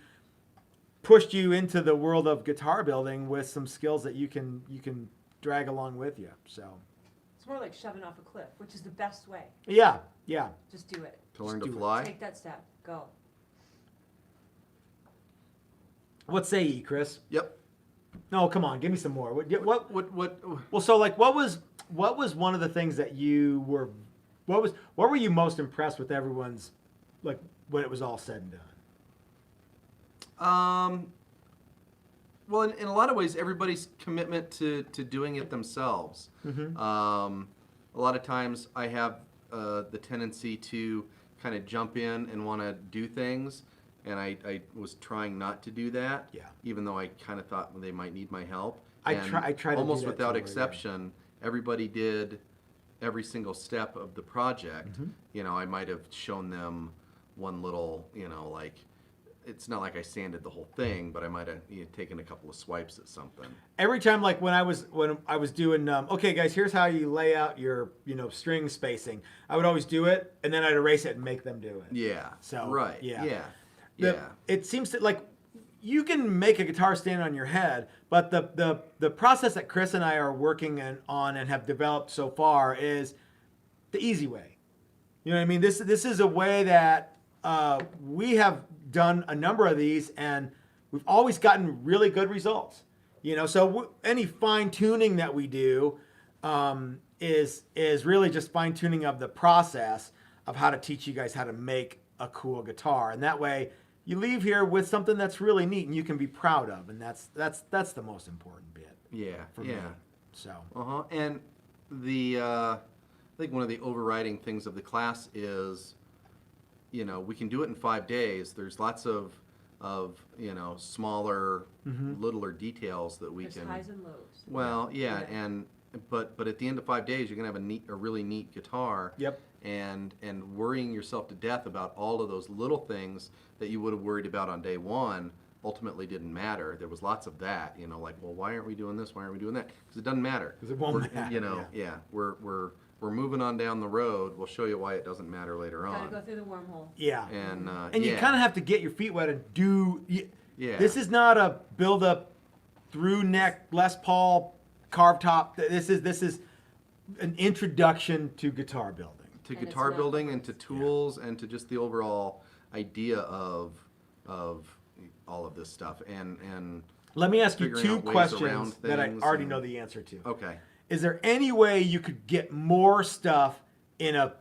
pushed you into the world of guitar building with some skills that you can drag along with you. So It's more like shoving off a cliff, which is the best way. yeah. Just do it. to learn Just to do it. fly. Take that step. Go. What say ye, Chris? Yep. No, come on, give me some more. What? What? Well, so like, what was one of the things that you were? What were you most impressed with everyone's, like, when it was all said and done? Well, in a lot of ways, everybody's commitment to doing it themselves. Mm-hmm. A lot of times, I have the tendency to kind of jump in and want to do things, and I was trying not to do that. Yeah. Even though I kind of thought they might need my help. I And try to do almost that without too, yeah. exception, everybody did every single step of the project. Mm-hmm. I might have shown them one little, like, it's not like I sanded the whole thing, but I might have taken a couple of swipes at something. Every time, like when I was doing, okay, guys, here's how you lay out your string spacing. I would always do it, and then I'd erase it and make them do it. Yeah. So, right. yeah. Yeah. It seems to, like, you can make a guitar stand on your head, but the process that Chris and I are working on and have developed so far is the easy way. You know what I mean? This is a way that we have done a number of these, and we've always gotten really good results. So any fine tuning that we do is really just fine tuning of the process of how to teach you guys how to make a cool guitar, and that way you leave here with something that's really neat and you can be proud of, and that's the most important bit. Yeah. For me. So. And I think one of the overriding things of the class is, we can do it in 5 days. There's lots of smaller, littler details that we There's can. highs and lows. Well, yeah, but at the end of 5 days, you're gonna have a really neat guitar. Yep. And worrying yourself to death about all of those little things that you would have worried about on day one ultimately didn't matter. There was lots of that, like, well, why aren't we doing this? Why aren't we doing that? Because it doesn't matter. Because it won't matter. Yeah. We're moving on down the road. We'll show you why it doesn't matter later on. Gotta go through the wormhole. Yeah. And you kind of have to get your feet wet and do. Yeah. This is not a build up through neck Les Paul carved top. This is an introduction to guitar building. To And it's guitar not building the and to worst. tools and to just the overall idea of all of this stuff and Let me ask you figuring two out ways questions around that I things already and- know the answer to. okay. Is there any way you could get more stuff in a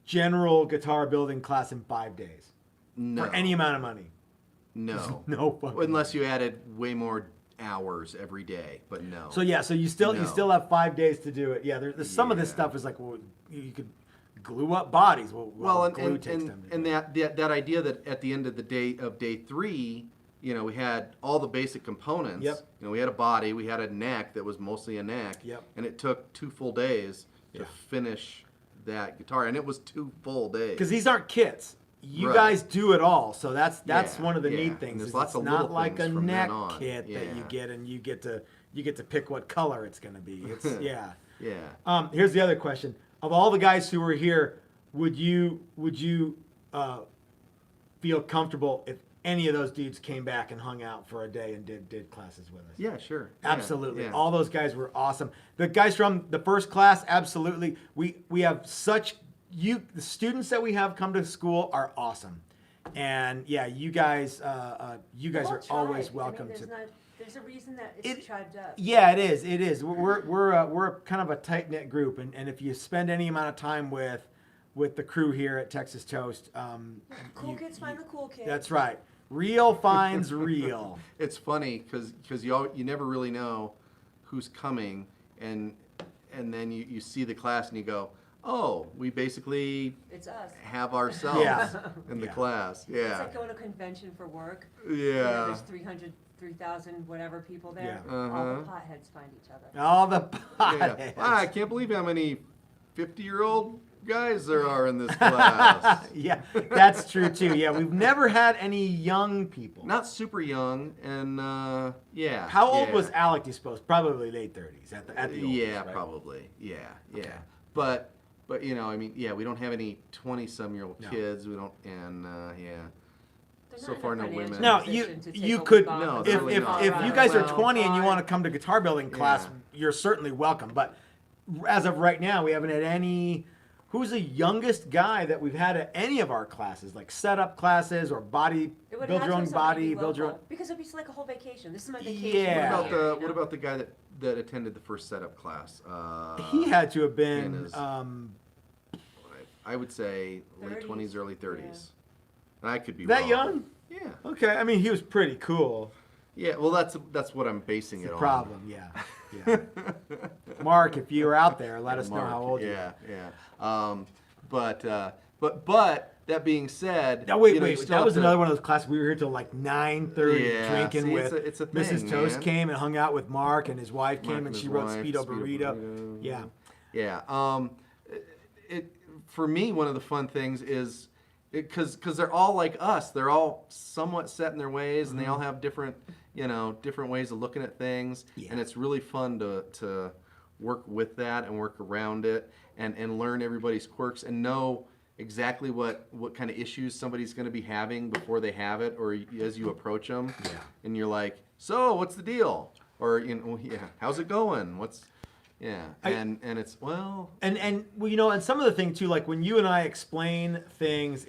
general guitar building class in 5 days? No. For any amount of money? No. No fucking Unless you added way more hours every day, but no. So yeah, so you still have 5 days to do it. Yeah, there's some of this Yeah. stuff is like, well, you could glue up bodies. Well, glue takes time to and do. that idea that at the end of the day of day 3, we had all the basic components. Yep. We had a body, we had a neck that was mostly a neck. Yep. And it took 2 full days Yeah. to finish that guitar, and it was 2 full days. Because these aren't kits. You Right. guys do it all, so that's Yeah, one of the yeah. neat And things. there's Is lots it's of not little like a things from then neck on. kit that you Yeah. get, and you get to pick what color it's going to be. It's yeah. Yeah. Here's the other question: of all the guys who were here, would you feel comfortable if any of those dudes came back and hung out for a day and did classes with us? Yeah, sure. Yeah, Absolutely. yeah. All those guys were awesome. The guys from the first class, absolutely. We have the students that we have come to school are awesome. And yeah, you guys are always welcome to. There's a reason that it's tribed up. Yeah, it is. It is. We're kind of a tight knit group, and if you spend any amount of time with the crew here at Texas Toast, Cool kids find the cool kids. That's right. Real finds real. It's funny because you never really know who's coming, and then you see the class and you go, oh, we basically it's us. have ourselves in the class. Yeah. It's like going to a convention for work. Yeah. There's 3,000 whatever people there. Yeah. All the potheads find each other. All the potheads. Yeah. Wow, I can't believe how many 50-year-old guys there are in this class. Yeah, that's true too. Yeah, we've never had any young people. Not super young, and yeah. How old was Alec, do you suppose? Probably late 30s at the oldest, yeah, right? probably. Yeah, yeah. But you know, I mean, yeah, we don't have any 20-some-year-old kids. We don't, and yeah. So far, no women. No, you could. No, if really not. if you guys are Well, 20 and you want to come to guitar building class, you're certainly welcome. But as of right now, we haven't had any. Who's the youngest guy that we've had at any of our classes, like setup classes or body, build your own body, build your own. Because it'd be like a whole vacation. This is my vacation. Yeah. What about the guy that attended the first setup class? He had to have been. I would say late 20s, early 30s. Yeah. I could be that wrong. young? Yeah. Okay, I mean he was pretty cool. Yeah, well that's what I'm basing it on. Problem, yeah. Mark, if you were out there, let us know how old you are. Yeah. But that being said, now, wait, still that have was to- another one of those classes we were here till like 9:30 Yeah, drinking see, with. it's a thing, Mrs. Toast man. came and hung out with Mark, and his wife Mark came and his she wrote wife, Speedo Burrito. Yeah. Yeah. It for me, one of the fun things is because they're all like us. They're all somewhat set in their ways, and they all have different ways of looking at things. Yeah. And it's really fun to work with that and work around it and learn everybody's quirks and know exactly what kind of issues somebody's going to be having before they have it, or as you approach them. Yeah. And you're like, so what's the deal? Or how's it going? And it's And well, and some of the thing too, like when you and I explain things,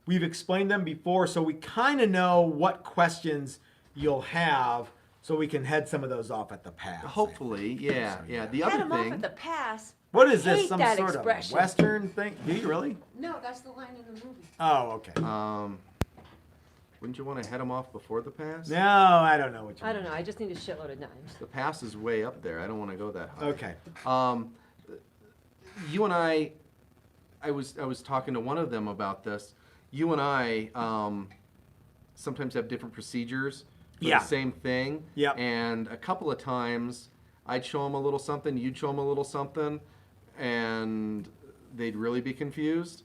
we've explained them before, so we kind of know what questions you'll have, so we can head some of those off at the pass. Hopefully, yeah. The Head other them off thing. at the pass. What is this? Hate Some that sort expression. of Western thing? Do you really? No, that's the line in the movie. Oh, okay. Wouldn't you want to head them off before the pass? No, I don't know what you I don't know. I just need a shitload of dimes. The pass is way up there. I don't want to go that high. Okay. You and I was talking to one of them about this. You and I sometimes have different procedures for the same thing. Yep. And a couple of times I'd show them a little something, you'd show them a little something, and they'd really be confused.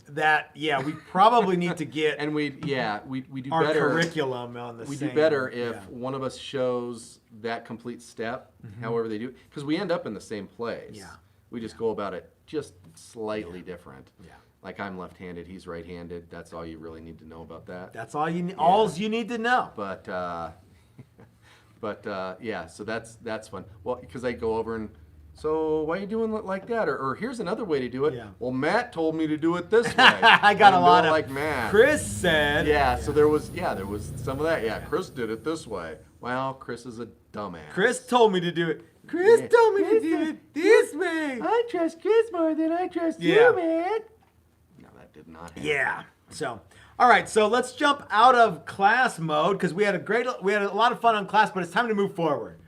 We probably need to get And we do our better. curriculum on the We same. do better if one of us shows that complete step, however they do, because we end up in the same place. Yeah. We just go about it just slightly different. Yeah. Like I'm left-handed, he's right-handed. That's all you really need to know about that. That's all you need. Alls you need to know. But yeah, so that's fun. Well, because I go over and, so why are you doing it like that? Or here's another way to do it. Yeah. Well, Matt told me to do it this way. I got a I'm lot more of like Matt. Chris said. Yeah, so there was some of that. Yeah, Chris did it this way. Well, Chris is a dumbass. Chris told me to do it. Chris told me to do it this way. I trust Chris more than I trust Yeah. you, man. No, that did not happen. Yeah. So, all right. So let's jump out of class mode because we had a lot of fun on class, but it's time to move forward.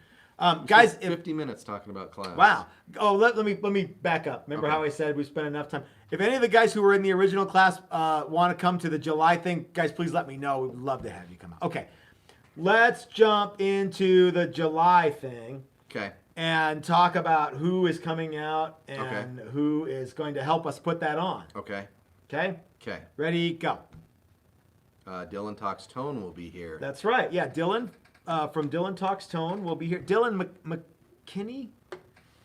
Guys, 50 minutes talking about class. Wow. Oh, let me back up. Remember how I said we spent enough time? If any of the guys who were in the original class want to come to the July thing, guys, please let me know. We'd love to have you come out. Okay. Let's jump into the July thing. Okay. And talk about who is coming out and who is going to help us put that on. Okay. Okay? Okay. Ready, go. Dylan Talkstone will be here. That's right. Yeah, Dylan from Dylan Talkstone will be here. Dylan McKinney?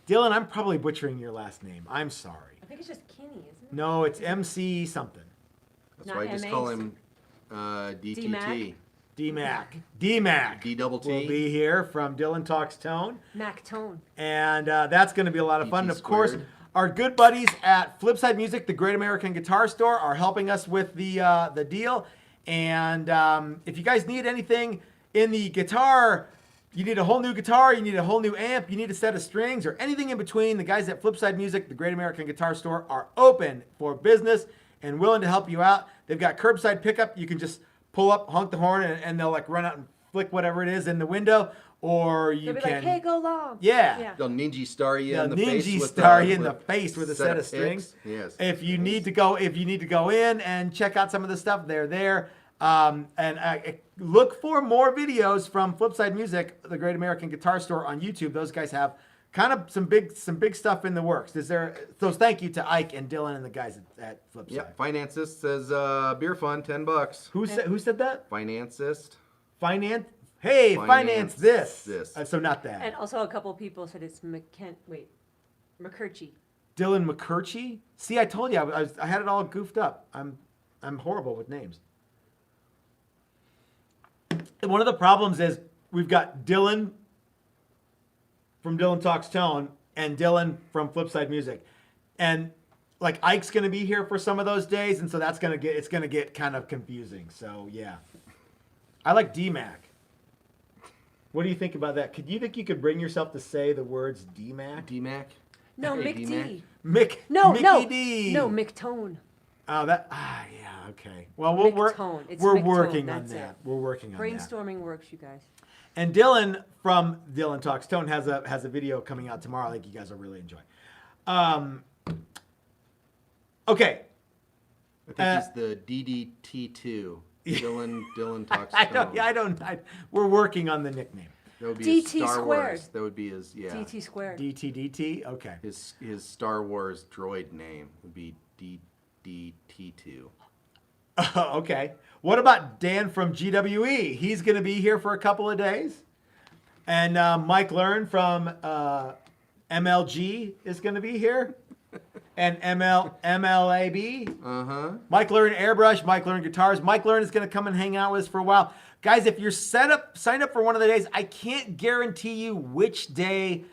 Dylan, I'm probably butchering your last name. I'm sorry. I think it's just Kinney, isn't it? No, it's MC something. That's Not why I just MA? call him DTT. D-Mac. D-Mac D-double-T. will be here from Dylan Talkstone. Mac Tone. And that's going to be a lot of fun. And DT of course, squared. our good buddies at Flipside Music, the Great American Guitar Store, are helping us with the deal. And if you guys need anything in the guitar, you need a whole new guitar, you need a whole new amp, you need a set of strings, or anything in between, the guys at Flipside Music, the Great American Guitar Store, are open for business and willing to help you out. They've got curbside pickup. You can just pull up, honk the horn, and they'll like run out and flick whatever it is in the window. Or you They'll be can, like, hey, go long. Yeah. They'll ninja star you They'll in the face. ninja with, star you in with the face with a set of strings. Yes. If you need to go in and check out some of the stuff, they're there. And look for more videos from Flipside Music, the Great American Guitar Store on YouTube. Those guys have kind of some big stuff in the works. So thank you to Ike and Dylan and the guys at Flipside. Yep. Financist says beer fund $10. Who said that? Financist. Finance this. So not that. And also a couple people said it's McCurchy. Dylan McCurchy. See, I told you I had it all goofed up. I'm horrible with names. And one of the problems is we've got Dylan from Dylan Talkstone and Dylan from Flipside Music, and like Ike's going to be here for some of those days, and so it's going to get kind of confusing. So yeah, I like DMAC. What do you think about that? You think you could bring yourself to say the words DMAC? DMAC? No, Hey, Mick D-Mac. D. Mickey D. No, McTone. Oh, yeah, okay. Well, we're McTone. It's working McTone, on that's that. it. We're working on that. Brainstorming works, you guys. And Dylan from Dylan Talkstone has a video coming out tomorrow. I think you guys will really enjoy. Okay. I think he's the DDT2. Dylan Talkstone. We're working on the nickname. That would be DT his Star squared. Wars. That would be his DT squared. DT. Okay. His Star Wars droid name would be DDT2. Okay. What about Dan from GWE? He's going to be here for a couple of days. And Mike Learn from MLG is going to be here. And MLAB. Uh-huh. Mike Learn Airbrush, Mike Learn Guitars. Mike Learn is going to come and hang out with us for a while. Guys, if you're signed up for one of the days, I can't guarantee you which day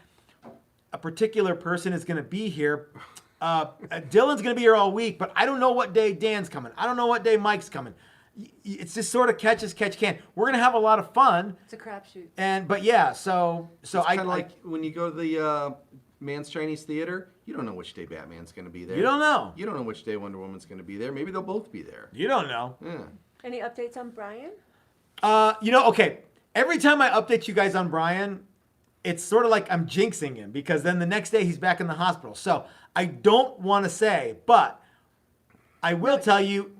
a particular person is going to be here. Dylan's going to be here all week, but I don't know what day Dan's coming. I don't know what day Mike's coming. It's just sort of catch as catch can. We're going to have a lot of fun. It's a crapshoot. But yeah, so it's kind of like when you go to the Man's Chinese Theater, you don't know which day Batman's going to be there. You don't know. You don't know which day Wonder Woman's going to be there. Maybe they'll both be there. You don't know. Yeah. Any updates on Brian? Okay. Every time I update you guys on Brian, it's sort of like I'm jinxing him because then the next day he's back in the hospital. So I don't want to say, but I will tell you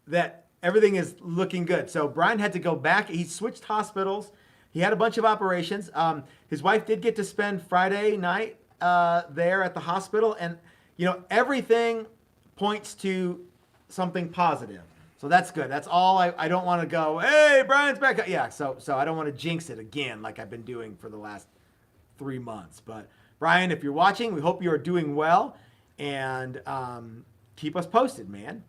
that everything is looking good. So Brian had to go back. He switched hospitals. He had a bunch of operations. His wife did get to spend Friday night there at the hospital. And, everything points to something positive. So that's good. That's all. I don't want to go, hey, Brian's back. Yeah, so I don't want to jinx it again like I've been doing for the last 3 months. But, Brian, if you're watching, we hope you are doing well. And keep us posted, man.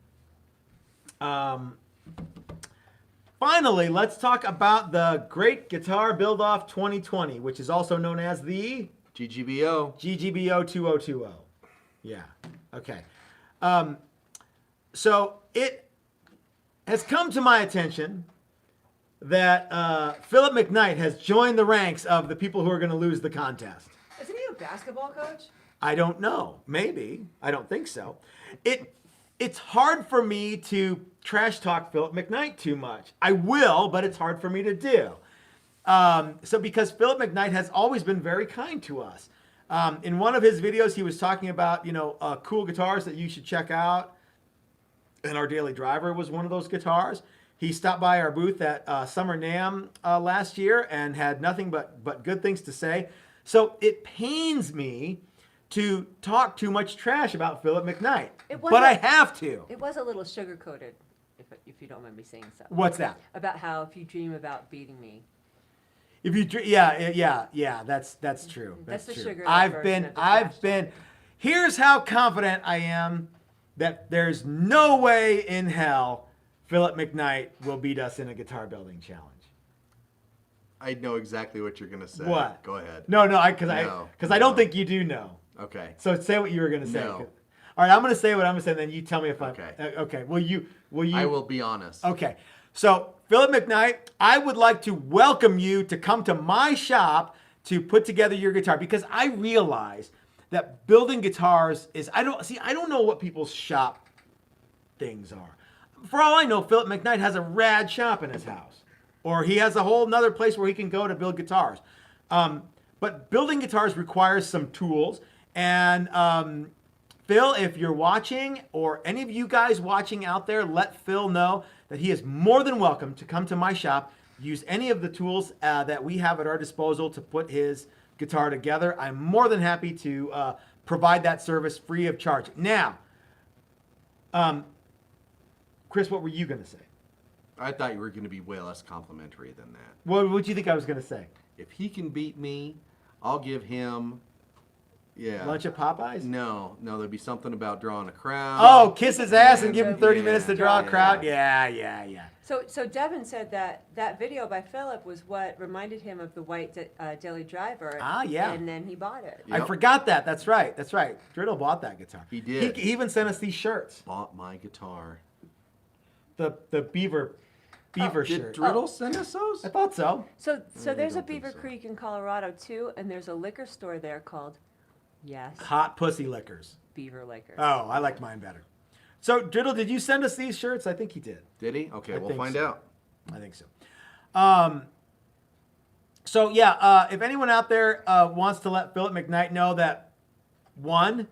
Finally, let's talk about the Great Guitar Build-Off 2020, which is also known as the GGBO 2020. Yeah. Okay. So it has come to my attention that Phillip McKnight has joined the ranks of the people who are going to lose the contest. Isn't he a basketball coach? I don't know. Maybe. I don't think so. It's hard for me to trash talk Phillip McKnight too much. I will, but it's hard for me to do. So because Phillip McKnight has always been very kind to us. In one of his videos, he was talking about, cool guitars that you should check out. And our Daily Driver was one of those guitars. He stopped by our booth at Summer NAMM last year and had nothing but good things to say. So it pains me to talk too much trash about Phillip McKnight. But I have to. It was a little sugar-coated, if you don't mind me saying so. What's that? About how if you dream about beating me. If you yeah, that's true. That's the true. sugar. I've been. Here's how confident I am that there's no way in hell Phillip McKnight will beat us in a guitar building challenge. I know exactly what you're gonna say. What? Go ahead. No, because I don't think you do know. Okay. So say what you were gonna say. No. All right, I'm going to say what I'm going to say, and then you tell me if I'm... Okay. Okay. Will you... I will be honest. Okay. So, Phillip McKnight, I would like to welcome you to come to my shop to put together your guitar, because I realize that building guitars is... I don't know what people's shop things are. For all I know, Phillip McKnight has a rad shop in his house. Or he has a whole nother place where he can go to build guitars. But building guitars requires some tools. And Phil, if you're watching, or any of you guys watching out there, let Phil know that he is more than welcome to come to my shop, use any of the tools that we have at our disposal to put his guitar together. I'm more than happy to provide that service free of charge. Now, Chris, what were you going to say? I thought you were going to be way less complimentary than that. What would you think I was going to say? If he can beat me, I'll give him... Yeah. Lunch at Popeyes? No, there'd be something about drawing a crowd. Oh, kiss his ass and give him 30 minutes to draw a yeah. crowd? Yeah. So Devin said that video by Phillip was what reminded him of the white Daily Driver. Ah, yeah. And then he bought it. I Yep. forgot that. That's right. Driddle bought that guitar. He did. He even sent us these shirts. Bought my guitar. The beaver Did shirt. Driddle send us those? I thought so. So there's a don't think Beaver so. Creek in Colorado too, and there's a liquor store there called, yes, Hot pussy liquors. Beaver Liquor. Oh, I like mine better. So, Driddle, did you send us these shirts? I think he did. Did he? Okay, I we'll think find so. out. I think so. If anyone out there wants to let Phillip McKnight know that, one,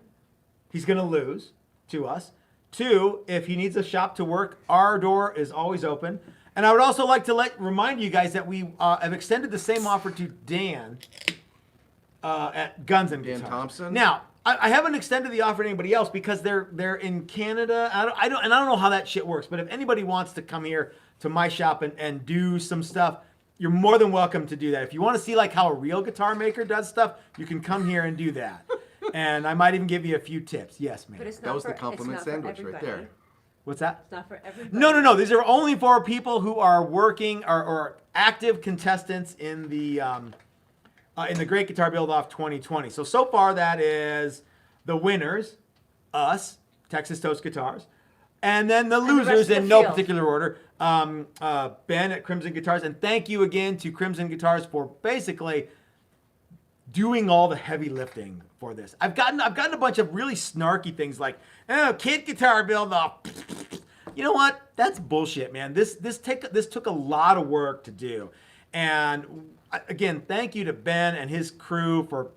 he's going to lose to us. Two, if he needs a shop to work, our door is always open. And I would also like to remind you guys that we have extended the same offer to Dan at Guns and Dan Guitars. Thompson? Now, I haven't extended the offer to anybody else because they're in Canada. I don't know how that shit works. But if anybody wants to come here to my shop and do some stuff, you're more than welcome to do that. If you want to see like how a real guitar maker does stuff, you can come here and do that. And I might even give you a few tips. Yes, ma'am. But it's not That was for, the compliment it's not sandwich for right everybody. there. What's that? It's not for everybody. No. These are only for people who are working or active contestants in the Great Guitar Build-Off 2020. So far that is the winners, us, Texas Toast Guitars, and then the the rest losers of the in no field. particular order. Ben at Crimson Guitars, and thank you again to Crimson Guitars for basically doing all the heavy lifting for this. I've gotten a bunch of really snarky things like, oh, kid guitar build off. You know what? That's bullshit, man. This took a lot of work to do. And again, thank you to Ben and his crew for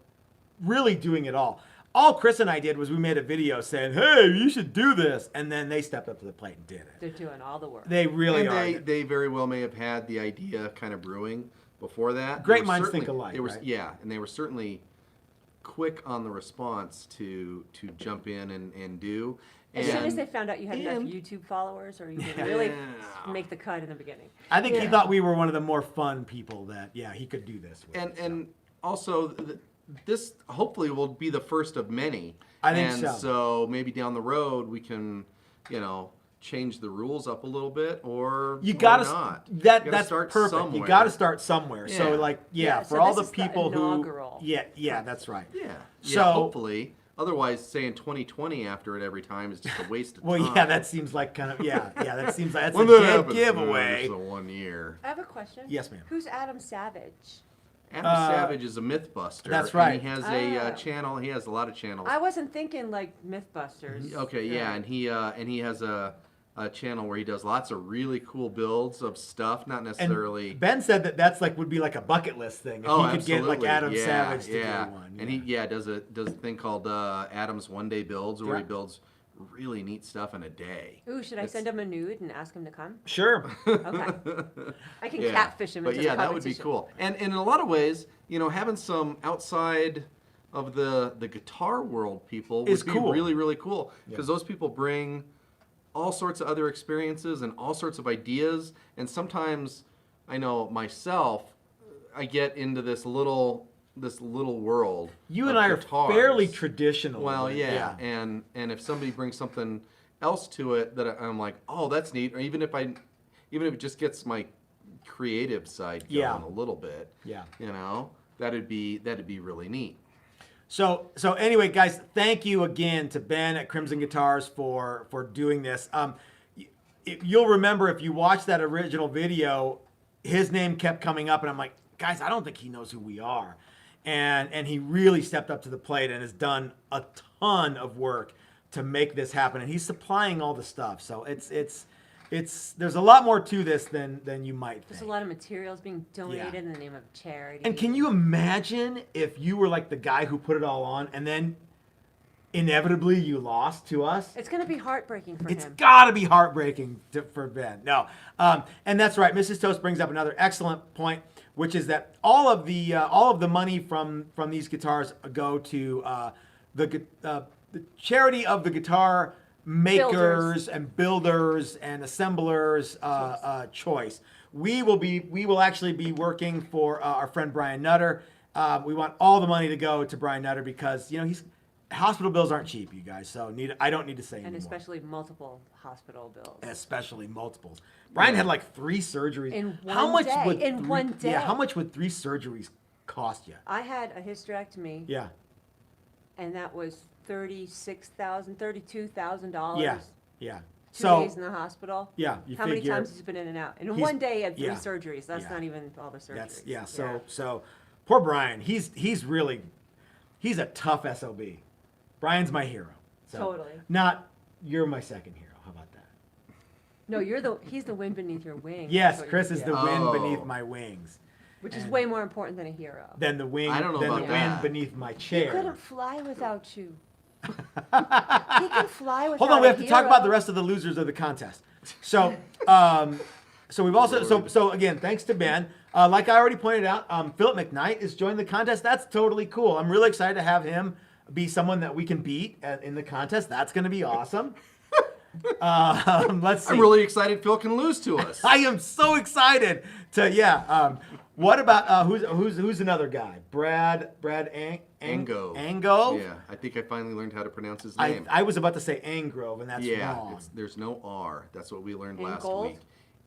really doing it all. All Chris and I did was we made a video saying, hey, you should do this. And then they stepped up to the plate and did it. They're doing all the work. They really are. And they very well may have had the idea kind of brewing before that. Great They were minds certainly- think alike, they were, right? Yeah, and they were certainly quick on the response to jump in and do. As soon as And- they found out you had enough and- YouTube followers, or you didn't really Yeah. make the cut in the beginning. I think he Yeah. thought we were one of the more fun people that, he could do this with. And also, this hopefully will be the first of many. I think and so. so maybe down the road we can, change the rules up a little bit, or You or gotta not. that's start perfect. somewhere. You gotta start somewhere. So Yeah. Yeah, for so all this the is the people inaugural. who that's right. Yeah. So- Yeah. Hopefully. Otherwise, saying 2020 after it every time is just a waste of Well, time. that seems like kind of that seems like that's When a that dead happens, giveaway. Just a 1 year. I have a question. Yes, ma'am. Who's Adam Savage? Adam Savage is a MythBuster. that's and right. he has Ah. a channel. He has a lot of channels. I wasn't thinking like Mythbusters. Okay, yeah, and he has a channel where he does lots of really cool builds of stuff, not And necessarily. Ben said that's would be like a bucket list thing if he could get like absolutely. Adam Yeah, Savage to yeah. do one. And he does a thing called Adam's One Day Builds, where he Yeah. builds really neat stuff in a day. Ooh, should I send him a nude and ask him to come? Sure. Okay. I can catfish him But into yeah, the that would be competition. cool. And in a lot of ways, having some outside of the guitar world people Is would be cool. really, really cool, because those people bring all sorts of other experiences and all sorts of ideas. And sometimes, I know myself, I get into this little world. You of and I are guitars. fairly traditional. Well, but yeah, and if somebody brings something else to it that I'm like, oh, that's neat, or even if it just gets my creative side going Yeah. a little bit, Yeah. that'd be really neat. So anyway, guys, thank you again to Ben at Crimson Guitars for doing this. You'll remember if you watched that original video, his name kept coming up, and I'm like, guys, I don't think he knows who we are. And he really stepped up to the plate and has done a ton of work to make this happen. And he's supplying all the stuff. So it's there's a lot more to this than you might think. There's a lot of materials being donated in the name of charity. And can you imagine if you were like the guy who put it all on and then inevitably you lost to us? It's going to be heartbreaking for It's him. got to be heartbreaking for Ben. No. And that's right. Mrs. Toast brings up another excellent point, which is that all of the money from these guitars go to the charity of the guitar makers and builders and assemblers choice. We will actually be working for our friend Brian Nutter. We want all the money to go to Brian Nutter because hospital bills aren't cheap, you guys. So I don't need to say anymore. And especially multiple hospital bills. Especially multiples. Brian had like 3 surgeries. In one how much day. Would In three, one day. Yeah, how much would 3 surgeries cost you? I had a hysterectomy. Yeah. And that was $32,000. Yeah. Yeah. 2 days in the hospital. Yeah, you How figure, many times he's been in and out? In he's- one day, he had 3 yeah, surgeries. That's yeah. not even all the surgeries. So poor Brian. He's a tough SOB. Brian's my hero. So, Totally. You're my second hero. How about that? No, he's the wind beneath your wings. Yes, That's what Chris you is feel. the wind Oh. beneath my wings. Which is and- way more important than a hero. Than the wing. I don't know than about the that. wind beneath my He chair. couldn't fly without you. He can fly without Hold on, we have a to talk hero. about the rest of the losers of the contest. So, so we've also so again, thanks to Ben. Like I already pointed out, Phillip McKnight is joining the contest. That's totally cool. I'm really excited to have him be someone that we can beat in the contest. That's going to be awesome. Let's see. I'm really excited Phil can lose to us. I am so excited to what about who's another guy? Brad Ango. Ango. Yeah, I think I finally learned how to pronounce his I name. was about to say Angrove, and that's yeah, wrong. there's no R. That's what we learned last Angold? week.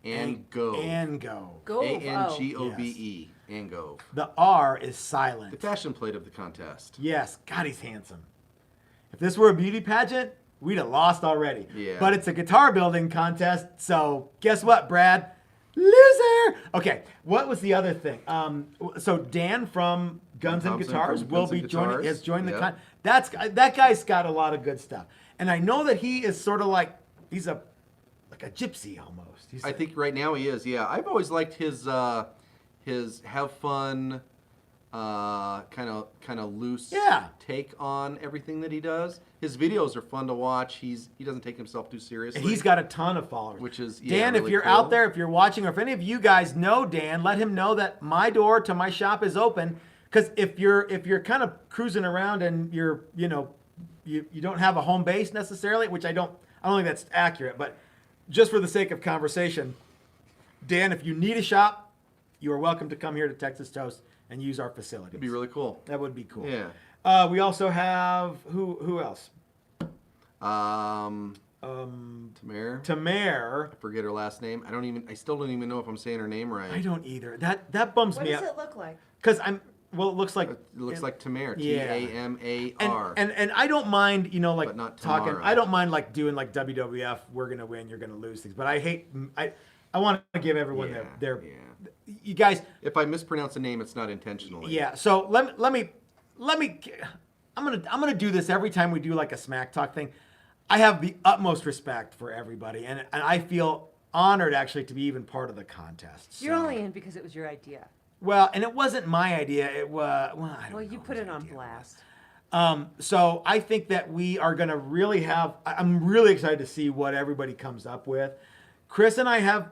Ango. Ango. Gove. Angove. Angove. The R is The silent. fashion plate of the contest. Yes, God, he's handsome. If this were a beauty pageant, we'd have lost already. Yeah. But it's a guitar building contest, so guess what, Brad? Loser. Okay, what was the other thing? So Dan from Guns and Thompson Guitars from will Guns be and joining. Guitars. Has joined the Yep. that guy's got a lot of good stuff, and I know that he is sort of like he's like a gypsy almost. I think right now he is. Yeah, I've always liked his have fun, kind of loose take on everything that he does. His videos are fun to watch. He doesn't take himself too seriously. And he's got a ton of followers. Which is Dan, if really you're cool. out there, if you're watching, or if any of you guys know Dan, let him know that my door to my shop is open. Because if you're kind of cruising around and you don't have a home base necessarily, which I don't think that's accurate, but just for the sake of conversation, Dan, if you need a shop, you are welcome to come here to Texas Toast and use our facilities. It'd be really cool. That would be cool. Yeah. We also have who else? Tamar. I forget her last name. I still don't even know if I'm saying her name right. I don't either. That bums What me does out. it look like? Because it looks like It looks like Tamar. Yeah. Tamar. and I don't mind, like But not talking. Tamara. I don't mind like doing like WWF. We're gonna win. You're gonna lose things. But I want to give everyone their. You guys. If I mispronounce a name, it's not intentionally. Yeah. So let me. I'm gonna do this every time we do like a smack talk thing. I have the utmost respect for everybody, and I feel honored actually to be even part of the contest. You're So- only in because it was your idea. Well, and it wasn't my idea. It was I don't Well, know you put whose it on idea blast. So I think that we are going to really I'm really excited to see what everybody comes up with. Chris and I have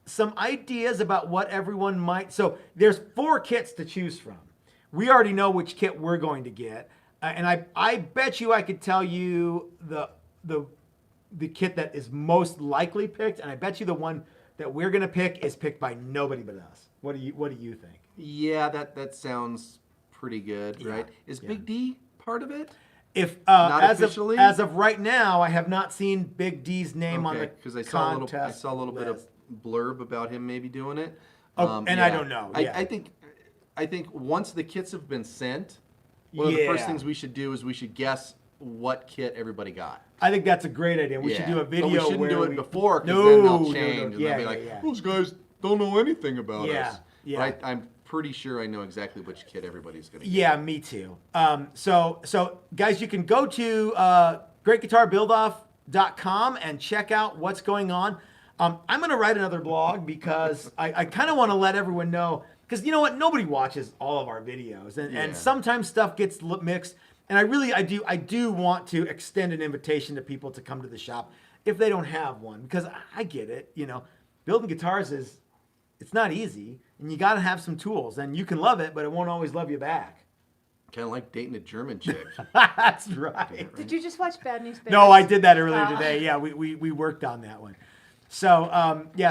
some ideas about what everyone might. So there's 4 kits to choose from. We already know which kit we're going to get. And I bet you I could tell you the kit that is most likely picked. And I bet you the one that we're going to pick is picked by nobody but us. What do you think? Yeah, that sounds pretty good, Yeah, right? Is yeah. Big D part of it? If Not as officially? of right now, I have not seen Big D's name on the because I contest saw a little bit of list. blurb about him maybe doing it. Oh, and I don't know, yeah. I think once the kits have been sent, one of the first Yeah. things we should do is we should guess what kit everybody got. I think that's a great idea. We should do a But video we shouldn't where do it we- before, because No, then they'll no, change no. and Yeah, they'll be yeah, like, yeah. those guys don't know anything about Yeah, us. yeah. But I'm pretty sure I know exactly which kit everybody's going to get. Yeah, me too. So guys, you can go to greatguitarbuildoff.com and check out what's going on. I'm going to write another blog because I kind of want to let everyone know, because you know what? Nobody watches all of our videos, and Yeah. sometimes stuff gets mixed. And I do want to extend an invitation to people to come to the shop if they don't have one, because I get it. You know, building guitars it's not easy, and you got to have some tools, and you can love it, but it won't always love you back. Kind of like dating a German chick. That's right. Did you just watch Bad News Bears? No, I did that earlier Oh. today. Yeah, we worked on that one. So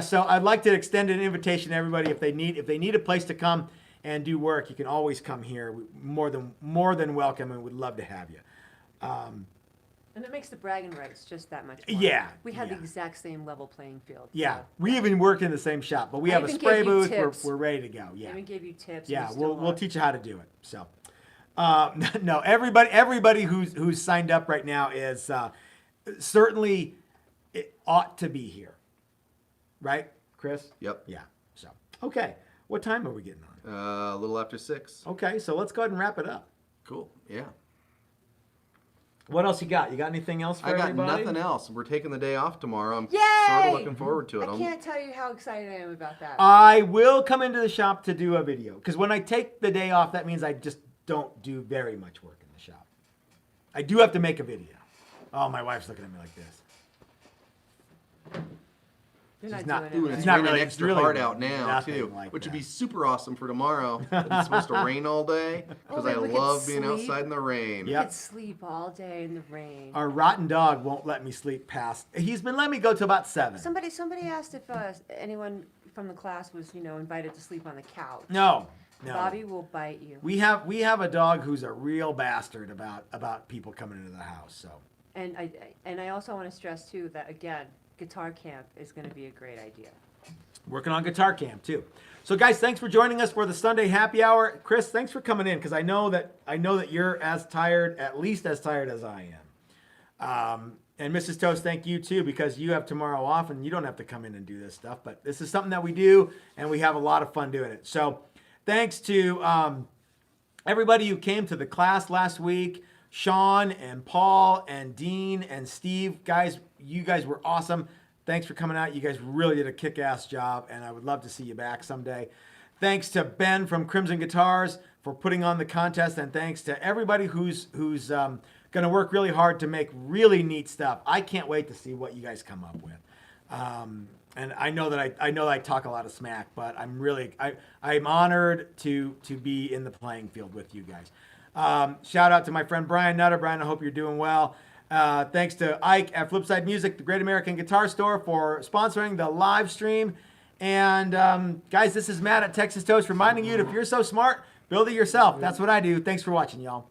so I'd like to extend an invitation to everybody if they need a place to come and do work. You can always come here. More than welcome, and would love to have you. And it makes the bragging rights just that much more. Yeah, We had yeah. the exact same level playing field. Yeah, so. we even work in the same shop, but we I have a even spray gave you booth. tips. We're ready to go. I Yeah, even gave you tips. yeah. and you still We'll are. teach you how to do it. So, no, everybody who's signed up right now is certainly it ought to be here, right, Chris? Yep. Yeah. So, okay, what time are we getting on? A little after 6. Okay, so let's go ahead and wrap it up. Cool. Yeah. What else you got? You got anything else for I got everybody? nothing else. We're taking the day off tomorrow. I'm Yay! sort of looking forward to it. I can't tell you how excited I am about that. I will come into the shop to do a video, because when I take the day off, that means I just don't do very much work in the shop. I do have to make a video. Oh, my wife's looking at me like this. You're she's not not- doing Ooh, it. it's It's not raining really- extra really hard out now nothing too, like which would that. be super awesome for tomorrow. But it's supposed to rain all day because then I we could love being sleep. outside in the rain. You Yep. could sleep all day in the rain. Our rotten dog won't let me sleep past. He's been letting me go till about 7. Somebody asked if anyone from the class was, invited to sleep on the couch. No. Bobby will bite you. We have a dog who's a real bastard about people coming into the house. So And I also want to stress too that again, guitar camp is going to be a great idea. working on guitar camp too. So guys, thanks for joining us for the Sunday happy hour. Chris, thanks for coming in, because I know that you're as tired, at least as tired as I am. And Mrs. Toast, thank you too, because you have tomorrow off and you don't have to come in and do this stuff. But this is something that we do, and we have a lot of fun doing it. So thanks to everybody who came to the class last week. Sean and Paul and Dean and Steve, guys, you guys were awesome. Thanks for coming out. You guys really did a kick-ass job, and I would love to see you back someday. Thanks to Ben from Crimson Guitars for putting on the contest, and thanks to everybody who's going to work really hard to make really neat stuff. I can't wait to see what you guys come up with. And I know that I talk a lot of smack, but I'm honored to be in the playing field with you guys. Shout out to my friend Brian Nutter. Brian, I hope you're doing well. Thanks to Ike at Flipside Music, the Great American Guitar Store, for sponsoring the live stream. And guys, this is Matt at Texas Toast reminding you that if you're so smart, build it yourself. That's what I do. Thanks for watching, y'all.